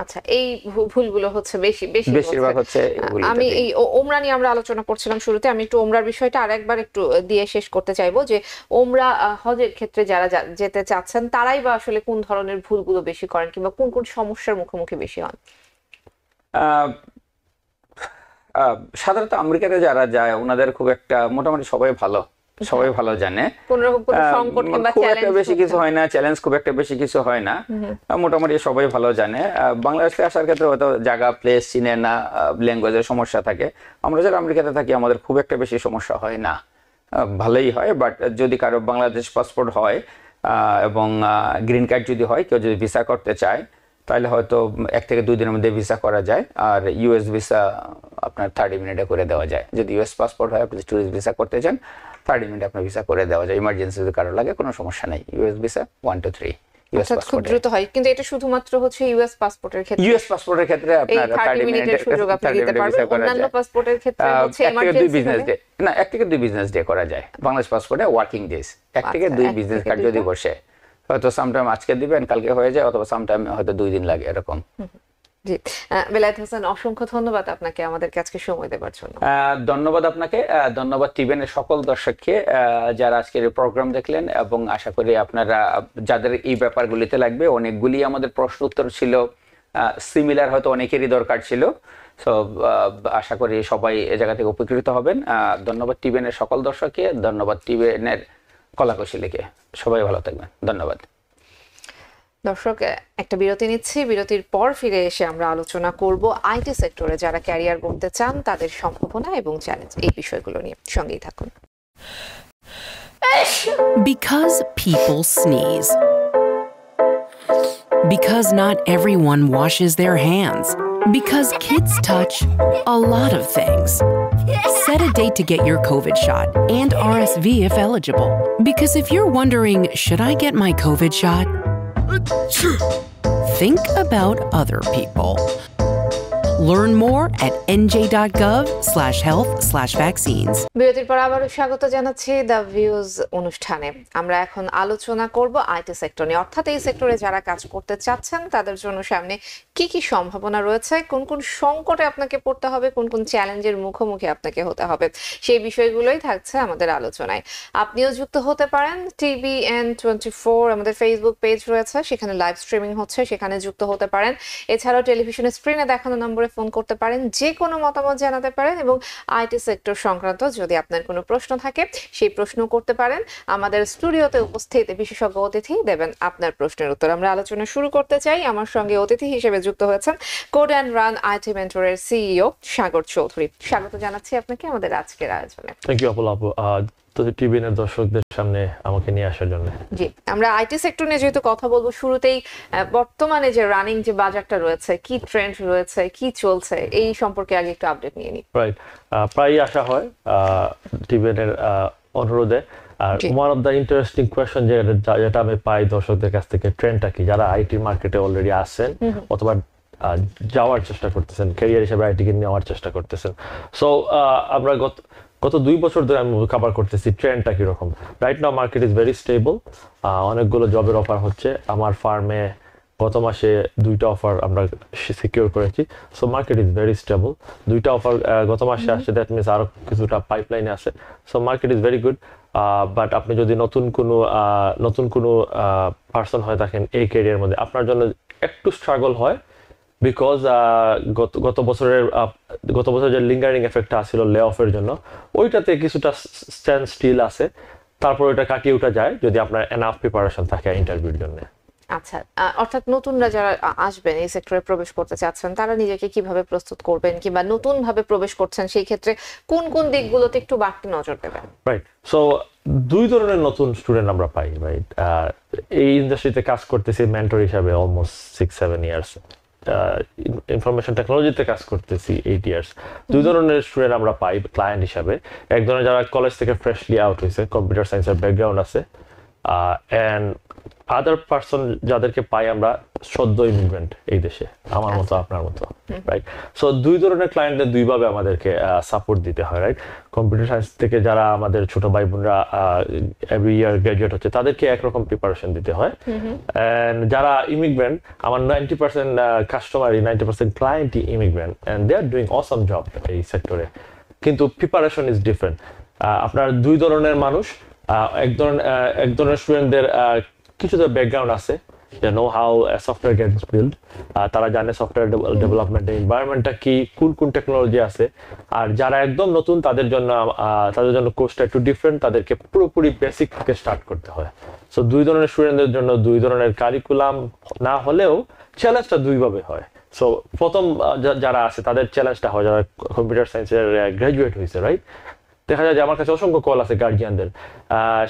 আচ্ছা, এই ভুলগুলো হচ্ছে বেশিরভাগ হচ্ছে এগুলোতে। আমি এই ওমরা নিয়ে আমরা আলোচনা করছিলাম শুরুতে, আমি একটু ওমরার বিষয়টা আরেকবার একটু দিয়ে শেষ করতে চাইবো যে ওমরা হজের ক্ষেত্রে যারা যেতে চাচ্ছেন তারাই বা আসলে কোন ধরনের ভুলগুলো বেশি করেন কিংবা কোন কোন সমস্যার মুখোমুখি বেশি হন? সাধারণত আমেরিকাতে যারা যায় ওনাদের খুব একটা মোটামুটি সবাই ভালো জানে, কোন রকম কোনো সংকট কিংবা খুব একটা চ্যালেঞ্জ বেশি কিছু হয় না, চ্যালেঞ্জ খুব একটা বেশি কিছু হয় না, মোটামুটি সবাই ভালো জানে। বাংলাদেশে আসার ক্ষেত্রে হয়তো জায়গা প্লেস চিনে না, ল্যাঙ্গুয়েজের সমস্যা থাকে। আমরা যারা আমেরিকাতে থাকি আমাদের খুব একটা বেশি সমস্যা হয় না, ভালোই হয়। বাট যদি কারো বাংলাদেশ পাসপোর্ট হয় এবং গ্রিন কার্ড যদি হয়, কেউ যদি ভিসা করতে চায় তাহলে হয়তো 1 থেকে 2 দিনের মধ্যে ভিসা করা যায়। আর ইউএস ভিসা আপনার 30 মিনিটে করে দেওয়া যায়। যদি ইউএস পাসপোর্ট হয়, আপনি ট্যুরিস্ট ভিসা করতে চান, 30 মিনিটে আপনার ভিসা করে দেওয়া যায়। ইমার্জেন্সি যদি কারো লাগে কোনো সমস্যা নাই, ইউএস ভিসা 1 to 3 ইউএস খুব পাসপোর্ট। দ্রুত হয়, কিন্তু এটা শুধুমাত্র হচ্ছে ইউএস পাসপোর্টের ক্ষেত্রে। ইউএস পাসপোর্টের ক্ষেত্রে আপনার 30 মিনিটের সুযোগ আপনি দিতে পারবেন। অন্যান্য পাসপোর্টের ক্ষেত্রে হচ্ছে 1 থেকে 2 বিজনেস ইমার্জেন্সি ডে, না 1 থেকে 2 বিজনেস ডে করা যায়। বাংলাদেশ পাসপোর্টে ওয়ার্কিং ডেজ, 1 থেকে 2 বিজনেস কার্ড যদি বসে, হয়তো সামটাইম আজকে দিবেন কালকে হয়ে যায়, অথবা সামটাইম হয়তো 2 দিন লাগে এরকম। জি, বেলায়েত হোসেন, অসংখ্য ধন্যবাদ আপনাকে আমাদের আজকে সময় দেওয়ার জন্য। ধন্যবাদ আপনাকে, ধন্যবাদ টিভিএনের সকল দর্শককে যারা আজকের এই প্রোগ্রাম দেখলেন, এবং আশা করি আপনারা যাদের এই ব্যাপারগুলিতে লাগবে, অনেকগুলি আমাদের প্রশ্ন উত্তর ছিল সিমিলার, হয়তো অনেকেরই দরকার ছিল। সো আশা করি সবাই এ জায়গা থেকে উপকৃত হবেন। ধন্যবাদ টিভিএনের সকল দর্শককে, ধন্যবাদ টিভিএনের কলাকৌশলীকে। সবাই ভালো থাকবেন, ধন্যবাদ। দর্শক, একটা বিরতি নিচ্ছি, বিরতির পর ফিরে এসে আমরা আলোচনা করব আইটি সেক্টরে যারা ক্যারিয়ার গড়তে চান তাদের সম্ভাবনা এবং চ্যালেঞ্জ, এই বিষয়গুলো নিয়ে। সঙ্গেই থাকুন। Because people sneeze. Because not everyone washes their hands. Because kids touch a lot of things. Set a date to get your COVID shot and RSV if eligible. Because if you're wondering, should I get my COVID shot? Think about other people. Learn more at nj.gov/health/vaccines. বিরতির পর আবারও স্বাগত জানাচ্ছি the views অনুষ্ঠানে। আমরা এখন আলোচনা করব আইটি সেক্টর নিয়ে, অর্থাৎ এই সেক্টরে যারা কাজ করতে চাচ্ছেন তাদের জন্য সামনে কি কি সম্ভাবনা রয়েছে, কোন কোন সংকটে আপনাকে পড়তে হবে, কোন কোন চ্যালেঞ্জের মুখোমুখি আপনাকে হতে হবে, সেই বিষয়গুলোই থাকছে আমাদের আলোচনায়। আপনিও যুক্ত হতে পারেন। TBN24 আমাদের ফেসবুক পেজ রয়েছে, সেখানে লাইভ স্ট্রিমিং হচ্ছে, সেখানে যুক্ত হতে পারেন। এছাড়াও টেলিভিশনের স্ক্রিনে দেখানো নম্বরে ফোন করতে পারেন, যে কোনো মতামত জানাতে পারেন, এবং আইটি সেক্টর সংক্রান্ত যদি আপনার কোনো প্রশ্ন থাকে সেই প্রশ্ন করতে পারেন। আমাদের স্টুডিওতে উপস্থিত বিশেষজ্ঞ অতিথি দেবেন আপনার প্রশ্নের উত্তর। আমরা আলোচনা শুরু করতে চাই। আমার সঙ্গে অতিথি হিসেবে যুক্ত হয়েছেন কোড অ্যান্ড রান আইটি মেন্টরের সিইও সাগর চৌধুরী। স্বাগত জানাচ্ছি আপনাকে আমাদের আজকের আয়োজনে। থ্যাংক ইউ আপু টিভিএনের দর্শকদের সামনে আমাকে নিয়ে আসার জন্য। জি, আমরা আইটি সেক্টর নিয়ে যেহেতু কথা বলবো, শুরুতেই বর্তমানে যে রানিং যে বাজারটা রয়েছে, কি ট্রেন্ড রয়েছে, কি চলছে, এই সম্পর্কে আগে একটু আপডেট নিয়ে নিই। রাইট, প্রায়ই আসা হয় টিভিএনের অনুরোধে। আর one of the interesting question যেটা আমি পাই দর্শকদের কাছ থেকে, ট্রেন্ডটা কি, যারা আইটি মার্কেটে অলরেডি আছেন অথবা যাওয়ার চেষ্টা করতেছেন, ক্যারিয়ার হিসেবে আইটিকে নেওয়ার চেষ্টা করতেছেন। সো আমরা গত 2 বছর ধরে আমি কভার করতেছি ট্রেন্ডটা কিরকম। Right now market is very stable, অনেকগুলো জবের অফার হচ্ছে। আমার ফার্মে গত মাসে 2টা অফার আমরা সিকিউর করেছি। So market is very stable. 2টা অফার গত মাসে আসছে, দ্যাট মিনস আরো কিছুটা পাইপলাইনে আছে। So market is very good. But আপনি যদি নতুন কোনো পার্সন হয়ে থাকেন এই ক্যারিয়ার মধ্যে, আপনার জন্য একটু স্ট্রাগল হয়, বিকজ গত বছরের যে লিঙ্গারিং এফেক্টটা আসছিল লে অফের জন্য, ওইটাতে কিছুটা স্ট্যান্ড স্টিল আছে। তারপর ওইটা কাটিয়ে ওঠা যায় যদি আপনার এনাফ প্রিপারেশন থাকে ইন্টারভিউর জন্য। আচ্ছা, অর্থাৎ নতুনরা যারা আসবেন এই সেক্টরে প্রবেশ করতে চাচ্ছেন, তারা নিজেকে কিভাবে প্রস্তুত করবেন, কিংবা নতুন ভাবে প্রবেশ করছেন সেই ক্ষেত্রে কোন কোন দিকগুলোতে একটু বাড়তি নজর দেবেন? রাইট, সো 2 ধরনের নতুন স্টুডেন্ট আমরা পাই। রাইট, এই ইন্ডাস্ট্রিতে কাজ করতেছি মেন্টর হিসাবে অলমোস্ট 6-7 ইয়ার্স, ইনফরমেশন টেকনোলজিতে কাজ করতেছি 8 ইয়ার্স। 2 ধরনের স্টুডেন্ট আমরা পাই ক্লায়েন্ট হিসাবে। এক ধরনের যারা কলেজ থেকে ফ্রেশলি আউট হয়েছে, কম্পিউটার সায়েন্সের ব্যাকগ্রাউন্ড আছে, অ্যান্ড আদার পার্সন যাদেরকে পাই আমরা সদ্য ইমিগ্রেন্ট এই দেশে, আমার মতো আপনার মতো, রাইট? সো দুই ধরনের ক্লায়েন্টদের দুইভাবে আমাদেরকে সাপোর্ট দিতে হয়, রাইট? কম্পিউটার সায়েন্স থেকে যারা আমাদের ছোট ভাই বোনরা এভরি ইয়ার গ্রাজুয়েট হচ্ছে তাদেরকে একরকম প্রিপারেশন দিতে হয়, এন্ড যারা ইমিগ্রেন্ট, আমার 90% কাস্টমারই, 90% ক্লায়েন্টই immigrant, and they are doing awesome job এই সেক্টরে, কিন্তু প্রিপারেশন ইজ ডিফারেন্ট। আপনার দুই ধরনের মানুষ, এক ধরনের স্টুডেন্টদের কিছুটা ব্যাকগ্রাউন্ড আছে, যে know how software gets build, তারা জানে সফটওয়্যার ডেভেলপমেন্টের এনভায়রনমেন্টটা কি, কোন টেকনোলজি আছে। আর যারা একদম নতুন তাদের জন্য কোর্সটা একটু ডিফারেন্ট, তাদেরকে পুরোপুরি বেসিক থেকে স্টার্ট করতে হয়। সো দুই ধরনের স্টুডেন্টদের জন্য দুই ধরনের কারিকুলাম না হলেও চ্যালেঞ্জটা দুইভাবে হয়। সো প্রথম যারা আছে তাদের চ্যালেঞ্জটা হয় যারা কম্পিউটার সায়েন্সের গ্রাজুয়েট হয়েছে, রাইট? দেখা যায় যে আমার কাছে অসংখ্য কল আছে গার্জিয়ানদের,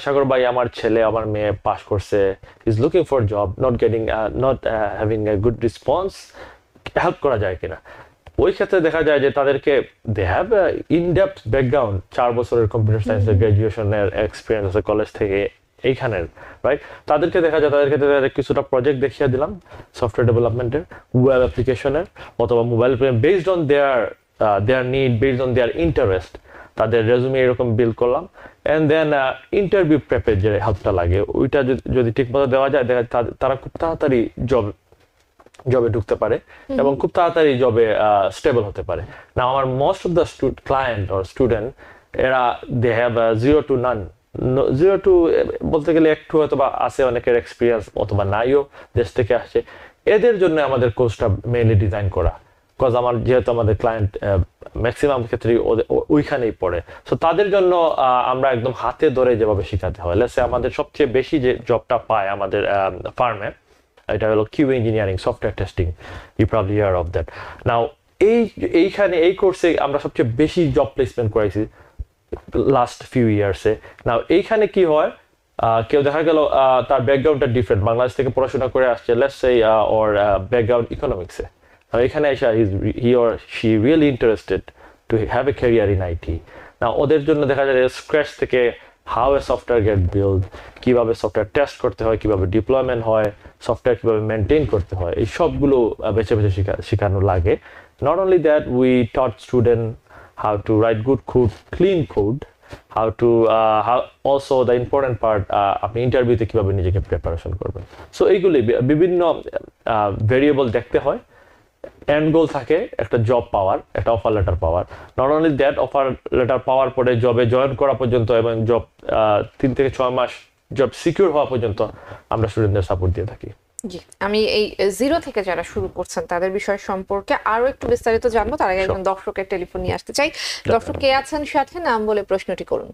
সাগর ভাই আমার ছেলে আমার মেয়ে পাস করছে, is looking for job, not having a good response, help করা যায় কিনা। ওই ক্ষেত্রে দেখা যায় যে তাদেরকে they have in depth background, 4 বছরের কম্পিউটার সায়েন্সের গ্রাজুয়েশনের এক্সপিরিয়েন্স আছে কলেজ থেকে এইখানের, রাইট? তাদেরকে দেখা যায় তাদের ক্ষেত্রে কিছুটা প্রজেক্ট দেখিয়ে দিলাম সফটওয়্যার ডেভেলপমেন্টের, ওয়েব অ্যাপ্লিকেশনের অথবা mobile, based on their need, based on their interest তাদের রেজুমে এরকম বিল্ড করলাম। এন্ড দেন ইন্টারভিউ প্রেপের যে হেল্পটা লাগে ওইটা যদি ঠিকমতো দেওয়া যায়, তারা খুব তাড়াতাড়ি জবে ঢুকতে পারে এবং খুব তাড়াতাড়ি জবে স্টেবল হতে পারে। না, আমার most of the client or student, এরা they have 0 to none, 0 to বলতে গেলে একটু হয়তো বা আছে, অনেকের এক্সপিরিয়েন্স অথবা নাইও, দেশ থেকে আসছে। এদের জন্য আমাদের কোর্সটা মেইনলি ডিজাইন করা, বিকজ যেহেতু আমাদের ক্লায়েন্ট ম্যাক্সিমাম ক্ষেত্রে ওইখানেই পড়ে। সো তাদের জন্য আমরা একদম হাতে ধরে যেভাবে শেখাতে হয়। লেটস সে আমাদের সবচেয়ে বেশি যে জবটা পায় আমাদের ফার্মে, এটা হলো Q engineering, software testing, you probably hear of that. Now এইখানে এই কোর্সে আমরা সবচেয়ে বেশি জব প্লেসমেন্ট করাইছি লাস্ট ফিউ ইয়ার্সে। নাও এইখানে কি হয়, কেউ দেখা গেল তার ব্যাকগ্রাউন্ডটা ডিফারেন্ট, বাংলাদেশ থেকে পড়াশোনা করে আসছে, লেটস সে ওর ব্যাকগ্রাউন্ড ইকোনমিক্সে, এখানে এসে he or she really interested to have a career in IT. Now ওদের জন্য দেখা যায় স্ক্র্যাচ থেকে how a software get build, কিভাবে সফটওয়্যার টেস্ট করতে হয়, কিভাবে ডিপ্লয়মেন্ট হয়, সফটওয়্যার কিভাবে মেনটেন করতে হয়, এই সবগুলো বেছে শেখানো লাগে। Not only that, we taught student how to write good code, clean code, how also the important part, আপনি ইন্টারভিউতে কিভাবে নিজেকে প্রিপারেশন করবেন। সো এইগুলি বিভিন্ন ভেরিয়েবল দেখতে হয়। এন্ড গোল থাকে একটা জব পাওয়ার, একটা অফার লেটার পাওয়ার। Not only that, offer letter পাওয়ার পরে জবে জয়েন করা পর্যন্ত এবং জব 3 থেকে 6 মাস জব সিকিউর হওয়া পর্যন্ত আমরা স্টুডেন্টদের সাপোর্ট দিয়ে থাকি। জি, আমি এই 0 থেকে যারা শুরু করছেন তাদের বিষয় সম্পর্কে আরো একটু বিস্তারিত জানবো। তার আগে একজন দর্শকের টেলিফোন নিয়ে আসতে চাই। দর্শক কে আছেন সাথে, নাম বলে প্রশ্নটি করুন।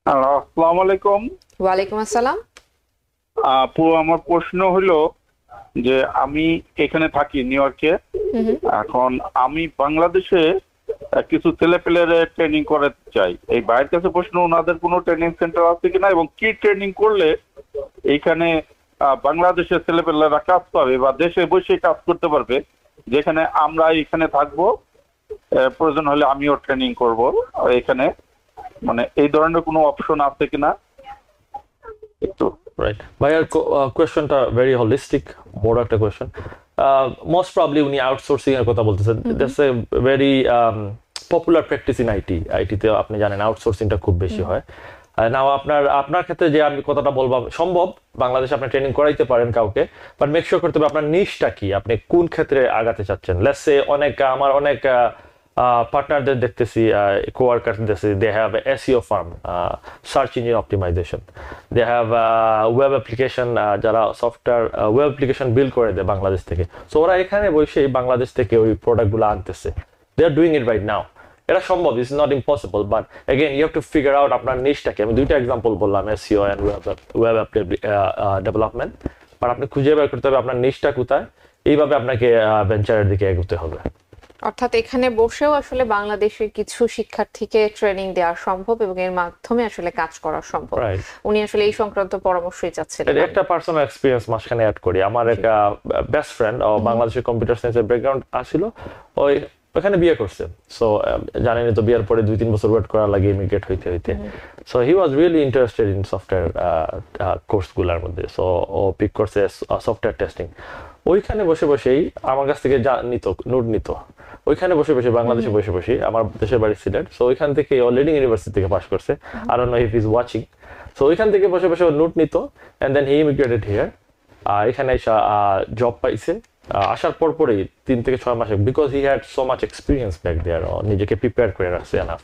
হ্যালো, আসসালামু আলাইকুম। ওয়ালাইকুম আসসালাম। আপু, আমার প্রশ্ন হলো যে আমি এখানে থাকি নিউ ইয়র্কে। এখন আমি বাংলাদেশে কিছু ছেলেপেলের ট্রেনিং করাতে চাই। এই বাইরের কাছে প্রশ্ন, ওনাদের কোনো ট্রেনিং সেন্টার আছে কিনা এবং কি ট্রেনিং করলে এইখানে বাংলাদেশের ছেলেপেলেরা কাজ পাবে বা দেশে বসে কাজ করতে পারবে, যেখানে আমরা এখানে থাকবো, প্রয়োজন হলে আমিও ট্রেনিং করব এখানে, মানে এই ধরনের কোনো অপশন আছে কিনা একটু। রাইট, ভাইয়ার কোয়েশ্চনটা ভেরি হলিস্টিক, বড় একটা কোয়েশ্চন। মোস্ট প্রবলি উনি আউটসোর্সিং এর কথা বলতেছেন। That's a very popular practice in আইটিতে। আপনি জানেন আউটসোর্সিংটা খুব বেশি হয়। নাও আপনার ক্ষেত্রে যে আমি কথাটা বলবো, সম্ভব বাংলাদেশে আপনি ট্রেনিং করাইতে পারেন কাউকে, বাট মেক শিওর করতে হবে আপনার নিশটা কি, আপনি কোন ক্ষেত্রে আগাতে চাচ্ছেন। লেটস সে আমার অনেক পার্টনারদের দেখতেছি, কোয়ার্কার দেখতেছি, they have SEO firm, search engine optimisation, they have web application, যারা সফটওয়্যার ওয়েব অ্যাপ্লিকেশন বিল্ড করে দেয় বাংলাদেশ থেকে। সো ওরা এখানে বসেই বাংলাদেশ থেকে ওই প্রোডাক্টগুলো আনতেছে। দে are doing it right now. এটা সম্ভব, it's not impossible, but again you have to figure out আপনার নিশটাকে। আমি 2টা এক্সাম্পল বললাম, SEO and web development, but আপনি খুঁজে বের করতে হবে আপনার নিশটা কোথায়। এইভাবে আপনাকে ভেঞ্চারের দিকে এগোতে হবে। অর্থাৎ এখানে বসেও আসলে বাংলাদেশের কিছু শিক্ষার্থীকে ট্রেনিং দেওয়া সম্ভব এবং এর মাধ্যমে আসলে কাজ করা সম্ভব। উনি আসলে এই সংক্রান্ত পরামর্শই চাচ্ছিলেন। একটা পার্সোনাল এক্সপেরিয়েন্স মাঝখানে অ্যাড করি। আমার এক বেস্ট ফ্রেন্ড বাংলাদেশের কম্পিউটার সায়েন্সের ব্যাকগ্রাউন্ড আসছিল, ওই ওখানে বিয়ে করছে। সো জানেন তো বিয়ের পরে 2-3 বছর ওয়েট করা লাগে ইমিগ্রেট হইতে হইতে। So he was really interested in software কোর্সগুলোর মধ্যে। সো ও পিক করছে সফটওয়্যার টেস্টিং। ওইখানে বসে বসেই আমার কাছ থেকে নোট নিত ওইখানে বসে বসে, বাংলাদেশে বসে বসে, আমার দেশের বাড়ি সিলেট। সো ওইখান থেকে ও লিডিং ইউনিভার্সিটি থেকে পাস করছে, I don't know if he is watching. So ওইখান থেকে বসে বসে ও নোট নিত, এন্ড দেন হি ইমিগ্রেটেড হিয়ার। এখানে এসে জব পাইছে। আসার পরই 3 থেকে 6 মাসে, because he had so much experience back there, নিজেকে প্রিপেয়ার করে রাখছে এনাফ।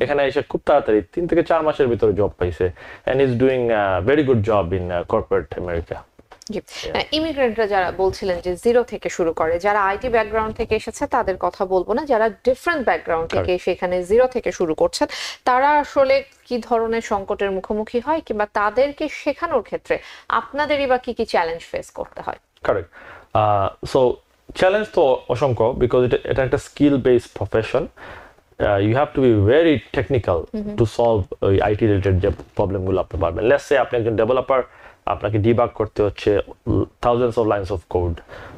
এখানে এসে খুব তাড়াতাড়ি 3 থেকে 4 মাসের ভিতরে জব পাইছে, and is doing very good job in corporate America. ইমিগ্রেন্টরা যারা বলছিলেন যে জিরো থেকে শুরু করে, যারা আইটি ব্যাকগ্রাউন্ড থেকে এসেছে তাদের কথা বলবো না, যারা ডিফারেন্ট ব্যাকগ্রাউন্ড থেকে সেখানে জিরো থেকে শুরু করছেন, তারা আসলে কি ধরনের সংকটের মুখোমুখি হয়, কিংবা তাদেরকে শেখানোর ক্ষেত্রে আপনাদেরই বা কি কি চ্যালেঞ্জ ফেস করতে হয়? কারেক্ট। সো চ্যালেঞ্জ তো অসংখ্য, বিকজ এটা একটা skill based profession. You have to be very technical to solve IT related যে প্রবলেমগুলো আপনি পারবেন। লেটস সে আপনি একজন ডেভেলপার, আপনাকে ডিবাগ করতে হচ্ছে thousands of lines of code,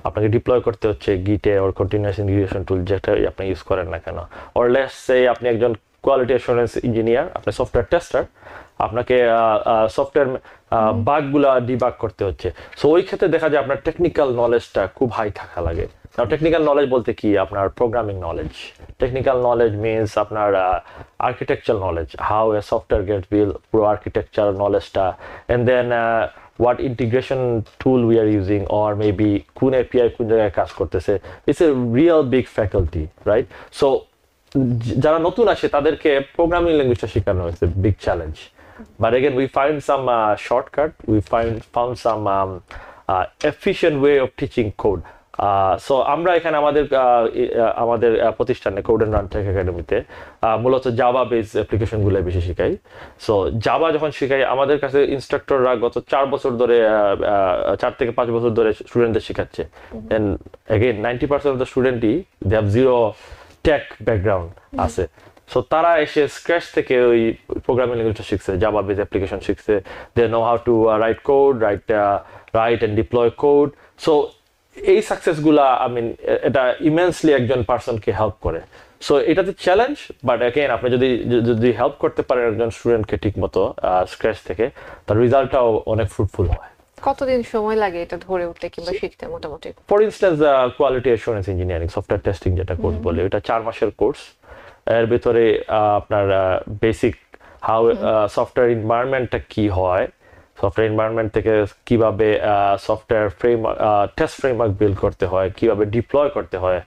আপনাকে ডিপ্লয় করতে হচ্ছে গিটে ওর কন্টিনিউয়াস ইন্টিগ্রেশন টুল যেটা আপনি ইউজ করেন না কেন। অর লেটস সে আপনি একজন কোয়ালিটি অ্যাসুরেন্স ইঞ্জিনিয়ার, আপনি সফটওয়্যার টেস্টার, আপনাকে সফটওয়্যার বাগগুলা ডিবাগ করতে হচ্ছে। সো ওই ক্ষেত্রে দেখা যায় আপনার টেকনিক্যাল নলেজটা খুব হাই থাকা লাগে। টেকনিক্যাল নলেজ বলতে কি, আপনার programming knowledge. Technical knowledge means আপনার architecture knowledge, how a software gets build, পুরো আর্কিটেকচার নলেজটা, and then what integration tool we are using, or maybe কোন API কোন জায়গায় কাজ করতেছে। It's a real big faculty, right? So যারা নতুন আসে তাদেরকে প্রোগ্রামিং ল্যাঙ্গুয়েজটা শেখানো হয়েছে, big challenge. But again, we find some shortcut, we found some efficient way of teaching code. So আমরা এখানে আমাদের প্রতিষ্ঠানে কোড এন্ড রানটেক একাডেমিতে মূলত জাভা বেস অ্যাপ্লিকেশনগুলো বেশি শেখাই। সো জাভা যখন শেখাই, আমাদের কাছে ইনস্ট্রাক্টররা গত 4 বছর ধরে 4 থেকে 5 বছর ধরে স্টুডেন্টদের শেখাচ্ছে। এন্ড এগেইন 90% অফ দ্য স্টুডেন্টই they have zero tech background আছে। সো তারা এসে স্ক্র্যাচ থেকে ওই প্রোগ্রামিং ল্যাঙ্গুয়েজটা শিখছে, জাভা বেস অ্যাপ্লিকেশন শিখছে। They know how to write code, write and deploy code. So এই সাকসেসগুলা এটা ইমেন্সলি একজন পার্সনকে হেল্প করে। সো এটাতে চ্যালেঞ্জ, বাট অ্যাগেন আপনি যদি হেল্প করতে পারেন একজন স্টুডেন্টকে ঠিক মতো স্ক্র্যাচ থেকে, তার রেজাল্টটাও অনেক ফ্রুটফুল হয়। কতদিন সময় লাগে এটা ধরে উঠতে কিংবা শিখতে মোটামুটি? For instance quality assurance engineering software testing যেটা কোর্স বলে, এটা 4 মাসের কোর্স। এর ভিতরে আপনার বেসিক হাউ সফটওয়্যার এনভায়রনমেন্টটা কি হয়, সফটওয়্যার এনভায়রনমেন্ট থেকে কিভাবে সফটওয়্যার টেস্ট ফ্রেমওয়ার্ক বিল্ড করতে হয়, কিভাবে ডিপ্লয় করতে হয়,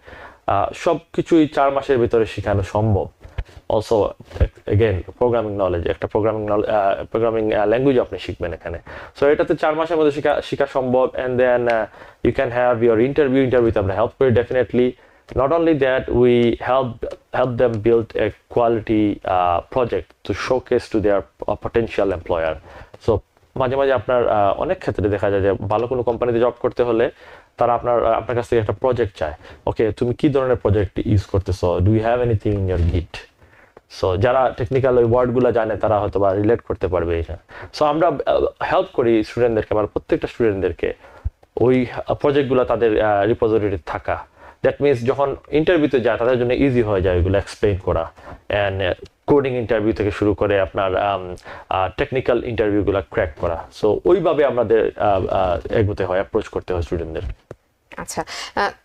সব কিছুই 4 মাসের ভিতরে শেখানো সম্ভব। অলসো এগেন প্রোগ্রামিং নলেজ, একটা প্রোগ্রামিং ল্যাঙ্গুয়েজ আপনি শিখবেন এখানে। সো এটাতে 4 মাসের মধ্যে শেখা সম্ভব। And then you can have your ইন্টারভিউতে আমরা হেল্প করি definitely. Not only that, we help them build a quality project to showcase to their potential employer. So মাঝে মাঝে আপনার অনেক ক্ষেত্রে দেখা যায় যে ভালো কোনো কোম্পানিতে জব করতে হলে তারা আপনার কাছ থেকে একটা প্রজেক্ট চায়। ওকে, তুমি কি ধরনের প্রজেক্ট ইউজ করতেছো, do you have anything in your Git? So যারা টেকনিক্যাল ওই ওয়ার্ডগুলো জানে তারা হয়তো বা রিলেট করতে পারবে এটা। সো আমরা হেল্প করি স্টুডেন্টদেরকে, আমার প্রত্যেকটা স্টুডেন্টদেরকে ওই প্রজেক্টগুলো তাদের রিপোজিটরিতে থাকা। দ্যাট মিনস যখন ইন্টারভিউতে যায় তাদের জন্য ইজি হয়ে যায় ওইগুলো এক্সপ্লেইন করা। অ্যান্ড কোডিং ইন্টারভিউ থেকে শুরু করে আপনার টেকনিক্যাল ইন্টারভিউগুলো ক্র্যাক করা। সো ওইভাবে আমাদের এগোতে হয়, অ্যাপ্রোচ করতে হয় স্টুডেন্টদের। আচ্ছা,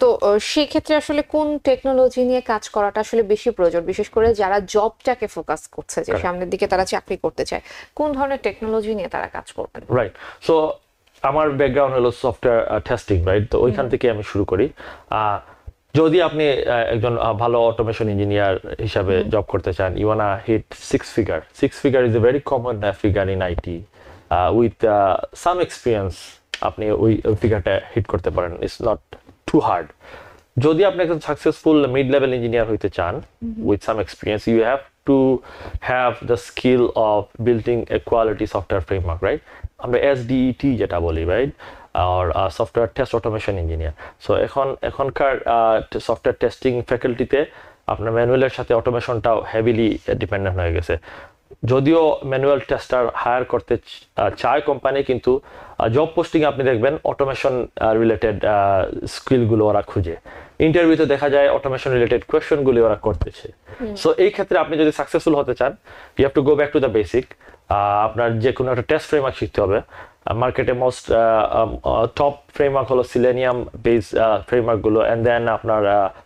তো সেই ক্ষেত্রে আসলে কোন টেকনোলজি নিয়ে কাজ করাটা আসলে বেশি প্রয়োজন, বিশেষ করে যারা জবটাকে ফোকাস করছে, যে সামনের দিকে তারা চাকরি করতে চায়, কোন ধরনের টেকনোলজি নিয়ে তারা কাজ করবেন? রাইট। সো আমার ব্যাকগ্রাউন্ড হলো সফটওয়্যার টেস্টিং, রাইট? তো ওইখান থেকে আমি শুরু করি। যদি আপনি একজন ভালো অটোমেশন ইঞ্জিনিয়ার হিসাবে জব করতে চান, you wanna hit 6 figure. 6 figure is a very common figure in IT. With some experience আপনি ওই ফিগারটা হিট করতে পারেন। It's not too hard. যদি আপনি একজন সাকসেসফুল মিড লেভেল ইঞ্জিনিয়ার হইতে চান with some experience, you have to have the skill of building a quality software framework, right? আমরা SDET যেটা বলি, রাইট? আর software test automation engineer. So এখনকার সফটওয়্যার টেস্টিং ফ্যাকাল্টিতে আপনার ম্যানুয়ালের সাথে অটোমেশনটাও হেভিলি ডিপেন্ডেন্ট হয়ে গেছে। যদিও ম্যানুয়াল টেস্টার হায়ার করতে চায় কোম্পানি, কিন্তু জব পোস্টিং আপনি দেখবেন অটোমেশন রিলেটেড স্কিলগুলো ওরা খুঁজে। ইন্টারভিউতে দেখা যায় অটোমেশন রিলেটেড কোয়েশ্চনগুলি ওরা করতেছে। সো এই ক্ষেত্রে আপনি যদি সাকসেসফুল হতে চান, you have to go back to the basic. আপনার যে কোনো একটা টেস্ট ফ্রেমওয়ার্ক শিখতে হবে। মার্কেটে মোস্ট টপ ফ্রেমওয়ার্ক হলো সিলেনিয়াম বেস ফ্রেমওয়ার্কগুলো, অ্যান্ড দেন আপনার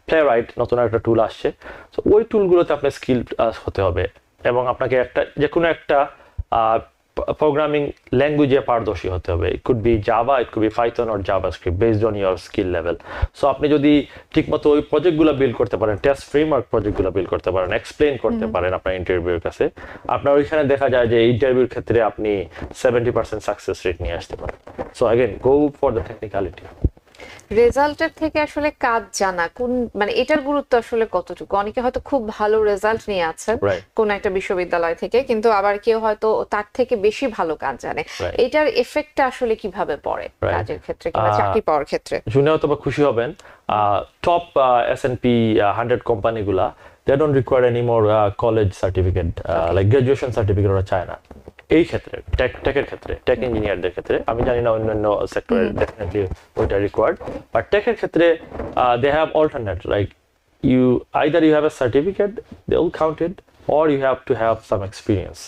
প্লেরাইট নতুন একটা টুল আসছে। সো ওই টুলগুলোতে আপনার স্কিল হতে হবে, এবং আপনাকে যে কোনো একটা প্রোগ্রামিং ল্যাঙ্গুয়েজে পারদর্শী হতে হবে। It could be Java, it could be Python or JavaScript based on your skill level. So আপনি যদি ঠিকমতো ওই প্রজেক্টগুলো বিল্ড করতে পারেন, টেস্ট ফ্রেমওয়ার্ক প্রজেক্টগুলো বিল্ড করতে পারেন, এক্সপ্লেন করতে পারেন আপনার ইন্টারভিউর কাছে, আপনার ওইখানে দেখা যায় যে ইন্টারভিউর ক্ষেত্রে আপনি 70% সাকসেস রেট নিয়ে আসতে পারেন। So again go for the technicality. রেজাল্টের থেকে আসলে কাজ জানা কোন, মানে এটার গুরুত্ব আসলে কতটুকু? অনেকে হয়তো খুব ভালো রেজাল্ট নিয়ে আছেন কোন একটা বিশ্ববিদ্যালয় থেকে, কিন্তু আবার কেউ হয়তো তার থেকে বেশি ভালো কাজ জানে। এটার এফেক্টটা আসলে কিভাবে পড়ে কাজের ক্ষেত্রে কিংবা চাকরি পাওয়ার ক্ষেত্রে? শুনে হয়তো বা খুশি হবেন, top S&P 100 কোম্পানিগুলা they don't require any more college certificate, like graduation certificate ওরা চায় না। এই ক্ষেত্রে টেকের ক্ষেত্রে, টেক ইঞ্জিনিয়ারদের ক্ষেত্রে, আমি জানি না অন্যান্য সেক্টরে ডেফিনেটলি ওইটা রিকোয়ার্ড, বাট টেকের ক্ষেত্রে they have alternate, like either you have a certificate, they will count it, or you have to have some experience.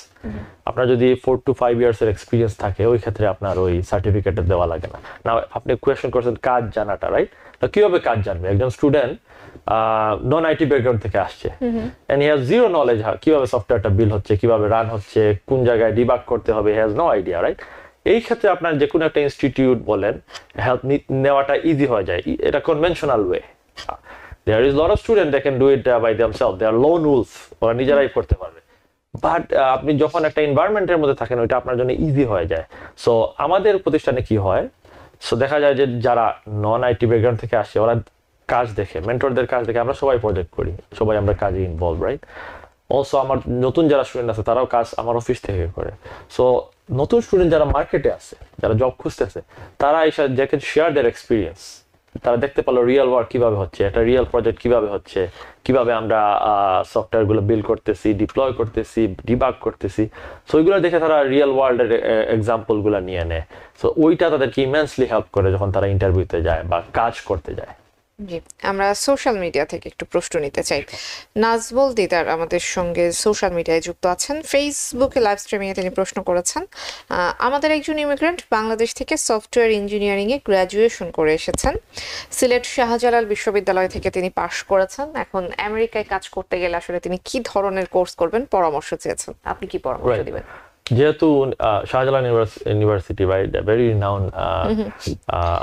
আপনার যদি 4 to 5 years এর এক্সপিরিয়েন্স থাকে, ওই ক্ষেত্রে আপনার ওই সার্টিফিকেট দেওয়া লাগে না। না, আপনি কোয়েশ্চেন করছেন কাজ জানাটা, রাইট? তো কিভাবে কাজ জানবে? একজন স্টুডেন্ট নন আইটি ব্যাকগ্রাউন্ড থেকে আসছে, and he has zero knowledge কিভাবে সফটওয়্যারটা বিল হচ্ছে, কিভাবে রান হচ্ছে, কোন জায়গায় ডিবাগ করতে হবে, he has no idea, right? এই ক্ষেত্রে আপনার যে কোনো একটা ইনস্টিটিউট বলেন, হেল্প নেওয়াটা ইজি হয়ে যায়। এটা conventional way. There is a lot of students that can do it by themselves. They are lone wolf, ওরা নিজেরাই করতে পারবে। বাট আপনি যখন একটা এনভায়রনমেন্টের মধ্যে থাকেন, ওইটা আপনার জন্য ইজি হয়ে যায়। সো আমাদের প্রতিষ্ঠানে কি হয়, সো দেখা যায় যে যারা নন আইটি ব্যাকগ্রাউন্ড থেকে আসে, ওরা কাজ দেখে, মেন্টরদের কাজ দেখে, আমরা সবাই প্রজেক্ট করি, সবাই আমরা কাজে ইনভলভ, রাইট? অলসো আমার নতুন যারা স্টুডেন্ট আছে, তারাও কাজ আমার অফিস থেকে করে। সো নতুন স্টুডেন্ট যারা মার্কেটে আছে, যারা জব খুঁজতেছে, তারা এসে যে ক্যান শেয়ার দেয়ার এক্সপিরিয়েন্স। তারা দেখতে পারলো রিয়েল ওয়ার্ক কিভাবে হচ্ছে, একটা রিয়েল প্রজেক্ট কিভাবে হচ্ছে, কিভাবে আমরা সফটওয়্যারগুলো বিল্ড করতেছি, ডিপ্লয় করতেছি, ডিবাগ করতেছি। সো ওইগুলো দেখে তারা রিয়েল ওয়ার্ল্ডের এক্সাম্পলগুলো নিয়ে নেয়। সো ওইটা তাদেরকে ইমেন্সলি হেল্প করে যখন তারা ইন্টারভিউতে যায় বা কাজ করতে যায়। জি, আমরা সোশ্যাল মিডিয়া থেকে একটু প্রশ্ন নিতে চাই। নাজবুল দিদার আমাদের সঙ্গে সোশ্যাল মিডিয়ায় যুক্ত আছেন। ফেসবুকে লাইভ স্ট্রিমিংয়ে তিনি প্রশ্ন করেছেন, আমাদের একজন ইমিগ্রেন্ট বাংলাদেশ থেকে সফটওয়্যার ইঞ্জিনিয়ারিংয়ে গ্র্যাজুয়েশন করে এসেছেন। সিলেট শাহজালাল বিশ্ববিদ্যালয় থেকে তিনি পাশ করেছেন। এখন আমেরিকায় কাজ করতে গেলে আসলে তিনি কি ধরনের কোর্স করবেন পরামর্শ চেয়েছেন, আপনি কি পরামর্শ দিবেন? যেহেতু Shahjalal university, right, very renowned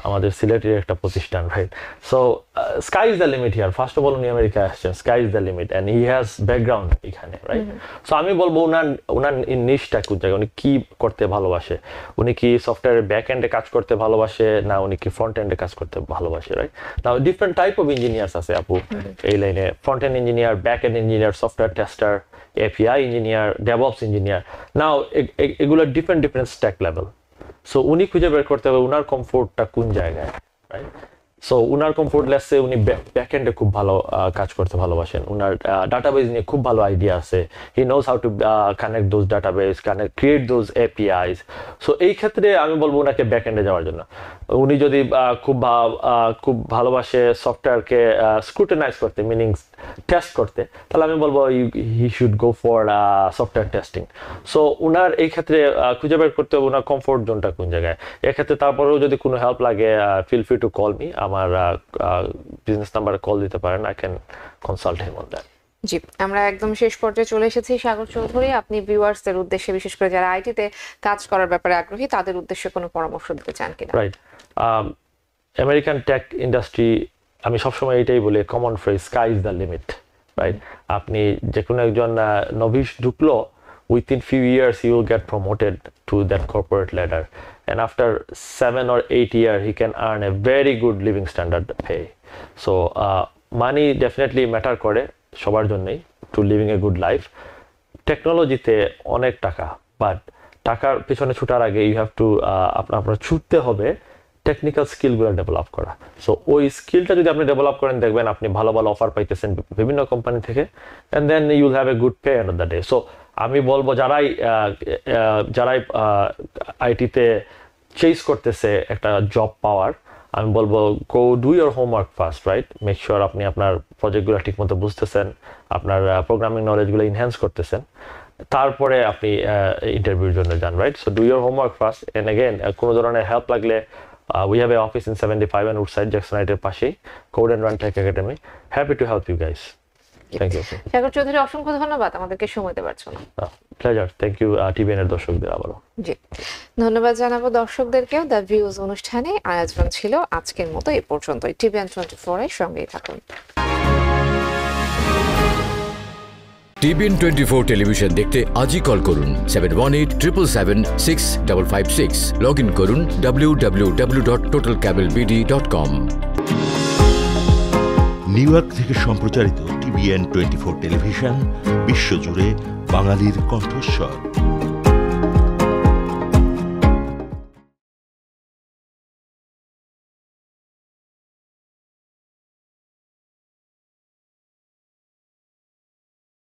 আমাদের সিলেটের একটা প্রতিষ্ঠান, right? So sky is the limit here. First of all উনি আমেরিকায় আসছেন, sky is the limit, and he has background এখানে, রাইট? সো আমি বলবো ওনার নিশটা কোন জায়গায়, উনি কি করতে ভালোবাসে, উনি কি সফটওয়্যারের ব্যাক এন্ডে কাজ করতে ভালোবাসে, না উনি কি ফ্রন্ট এন্ডে কাজ করতে ভালোবাসে, right? Now different type of engineers আছে আপু এই লাইনে, front end engineer, back end engineer, software tester, API engineer, DevOps engineer. Now এগুলো ডিফারেন্ট স্ট্যাক লেভেল। সো উনি খুঁজে বের করতে হবে উনার কমফোর্টটা কোন জায়গায়, রাইট? সো উনার কমফোর্ট লেসে উনি ব্যাক এন্ডে খুব ভালো কাজ করতে ভালোবাসেন, উনার ডাটাবেস নিয়ে খুব ভালো আইডিয়া আছে, he knows how to connect those database, create those APIs। So এই ক্ষেত্রে আমি বলবো উনাকে ব্যাক এন্ডে যাওয়ার জন্য। উনি যদি খুব ভালোবাসে সফটওয়্যারকে স্ক্রুটিনাইজ করতে, মিনিং টেস্ট করতে, তাহলে আমি বলবো he should go for software testing. So উনার এই ক্ষেত্রে খুঁজে বের করতে হবে উনার কমফোর্ট জোনটা কোন জায়গায়। এক্ষেত্রে তারপরেও যদি কোনো হেল্প লাগে, feel free to call me, আমার বিজনেস নাম্বারে কল দিতে পারেন, I can consult him on that. জি, আমরা একদম শেষ পর্যায়ে চলে এসেছি। সাগর চৌধুরী, আপনি ভিউয়ার্সদের উদ্দেশ্যে, বিশেষ করে যারা আইটিতে কাজ করার ব্যাপারে আগ্রহী, তাদের উদ্দেশ্যে কোনো পরামর্শ দিতে চান কিনা? রাইট, আমেরিকান টেক ইন্ডাস্ট্রি, আমি সবসময় এটাই বলি, common phrase, sky is the limit, right? আপনি যে কোনো একজন নভিশ ঢুকলো, within few years he will get promoted to that corporate ladder, and after 7 or 8 years he can earn a very good living standard pay. So money definitely matter করে সবার জন্যই to living a good life. টেকনোলজিতে অনেক টাকা, but টাকার পিছনে ছুটার আগে you have two আপনার ছুটতে হবে টেকনিক্যাল স্কিলগুলো ডেভেলপ করা। সো ওই স্কিলটা যদি আপনি ডেভেলপ করেন, দেখবেন আপনি ভালো ভালো অফার পাইতেছেন বিভিন্ন কোম্পানি থেকে, and then you'll have a good pay end of the day. So আমি বলবো যারাই আইটিতে চেস করতেছে একটা জব পাওয়ার, আমি বলবো গো do your homework first, right? Make sure আপনি আপনার প্রজেক্টগুলো ঠিকমতো বুঝতেছেন, আপনার প্রোগ্রামিং নলেজগুলো ইনহ্যান্স করতেছেন, তারপরে আপনি ইন্টারভিউর জন্য যান, right? So do your homework first, and again কোনো ধরনের হেল্প লাগলে we have an office in 75 and Woodside, Jackson Heights পাশেই, Code and Run Tech Academy. Happy to help you guys. Thank you. সাগর চৌধুরী, অসংখ্য ধন্যবাদ আমাদেরকে সময় দেওয়ার জন্য। প্লেজার। থ্যাংক ইউ টিভিএন এর দর্শকদের আবারও। জি, ধন্যবাদ জানাবো দর্শকদেরকেও। দ্য ভিউজ অনুষ্ঠানে আয়োজন ছিল আজকের মতো এ পর্যন্তই। টিভিএন 24 এর সঙ্গেই থাকুন। টিভিএন 24 টেলিভিশন দেখতে আজই কল করুন 7187776556। লগ ইন করুন www.totalcablebd.com। নিউ ইয়র্ক থেকে সম্প্রচারিত টিভিএন 24 টেলিভিশন বিশ্বজুড়ে বাঙালির কণ্ঠস্বর।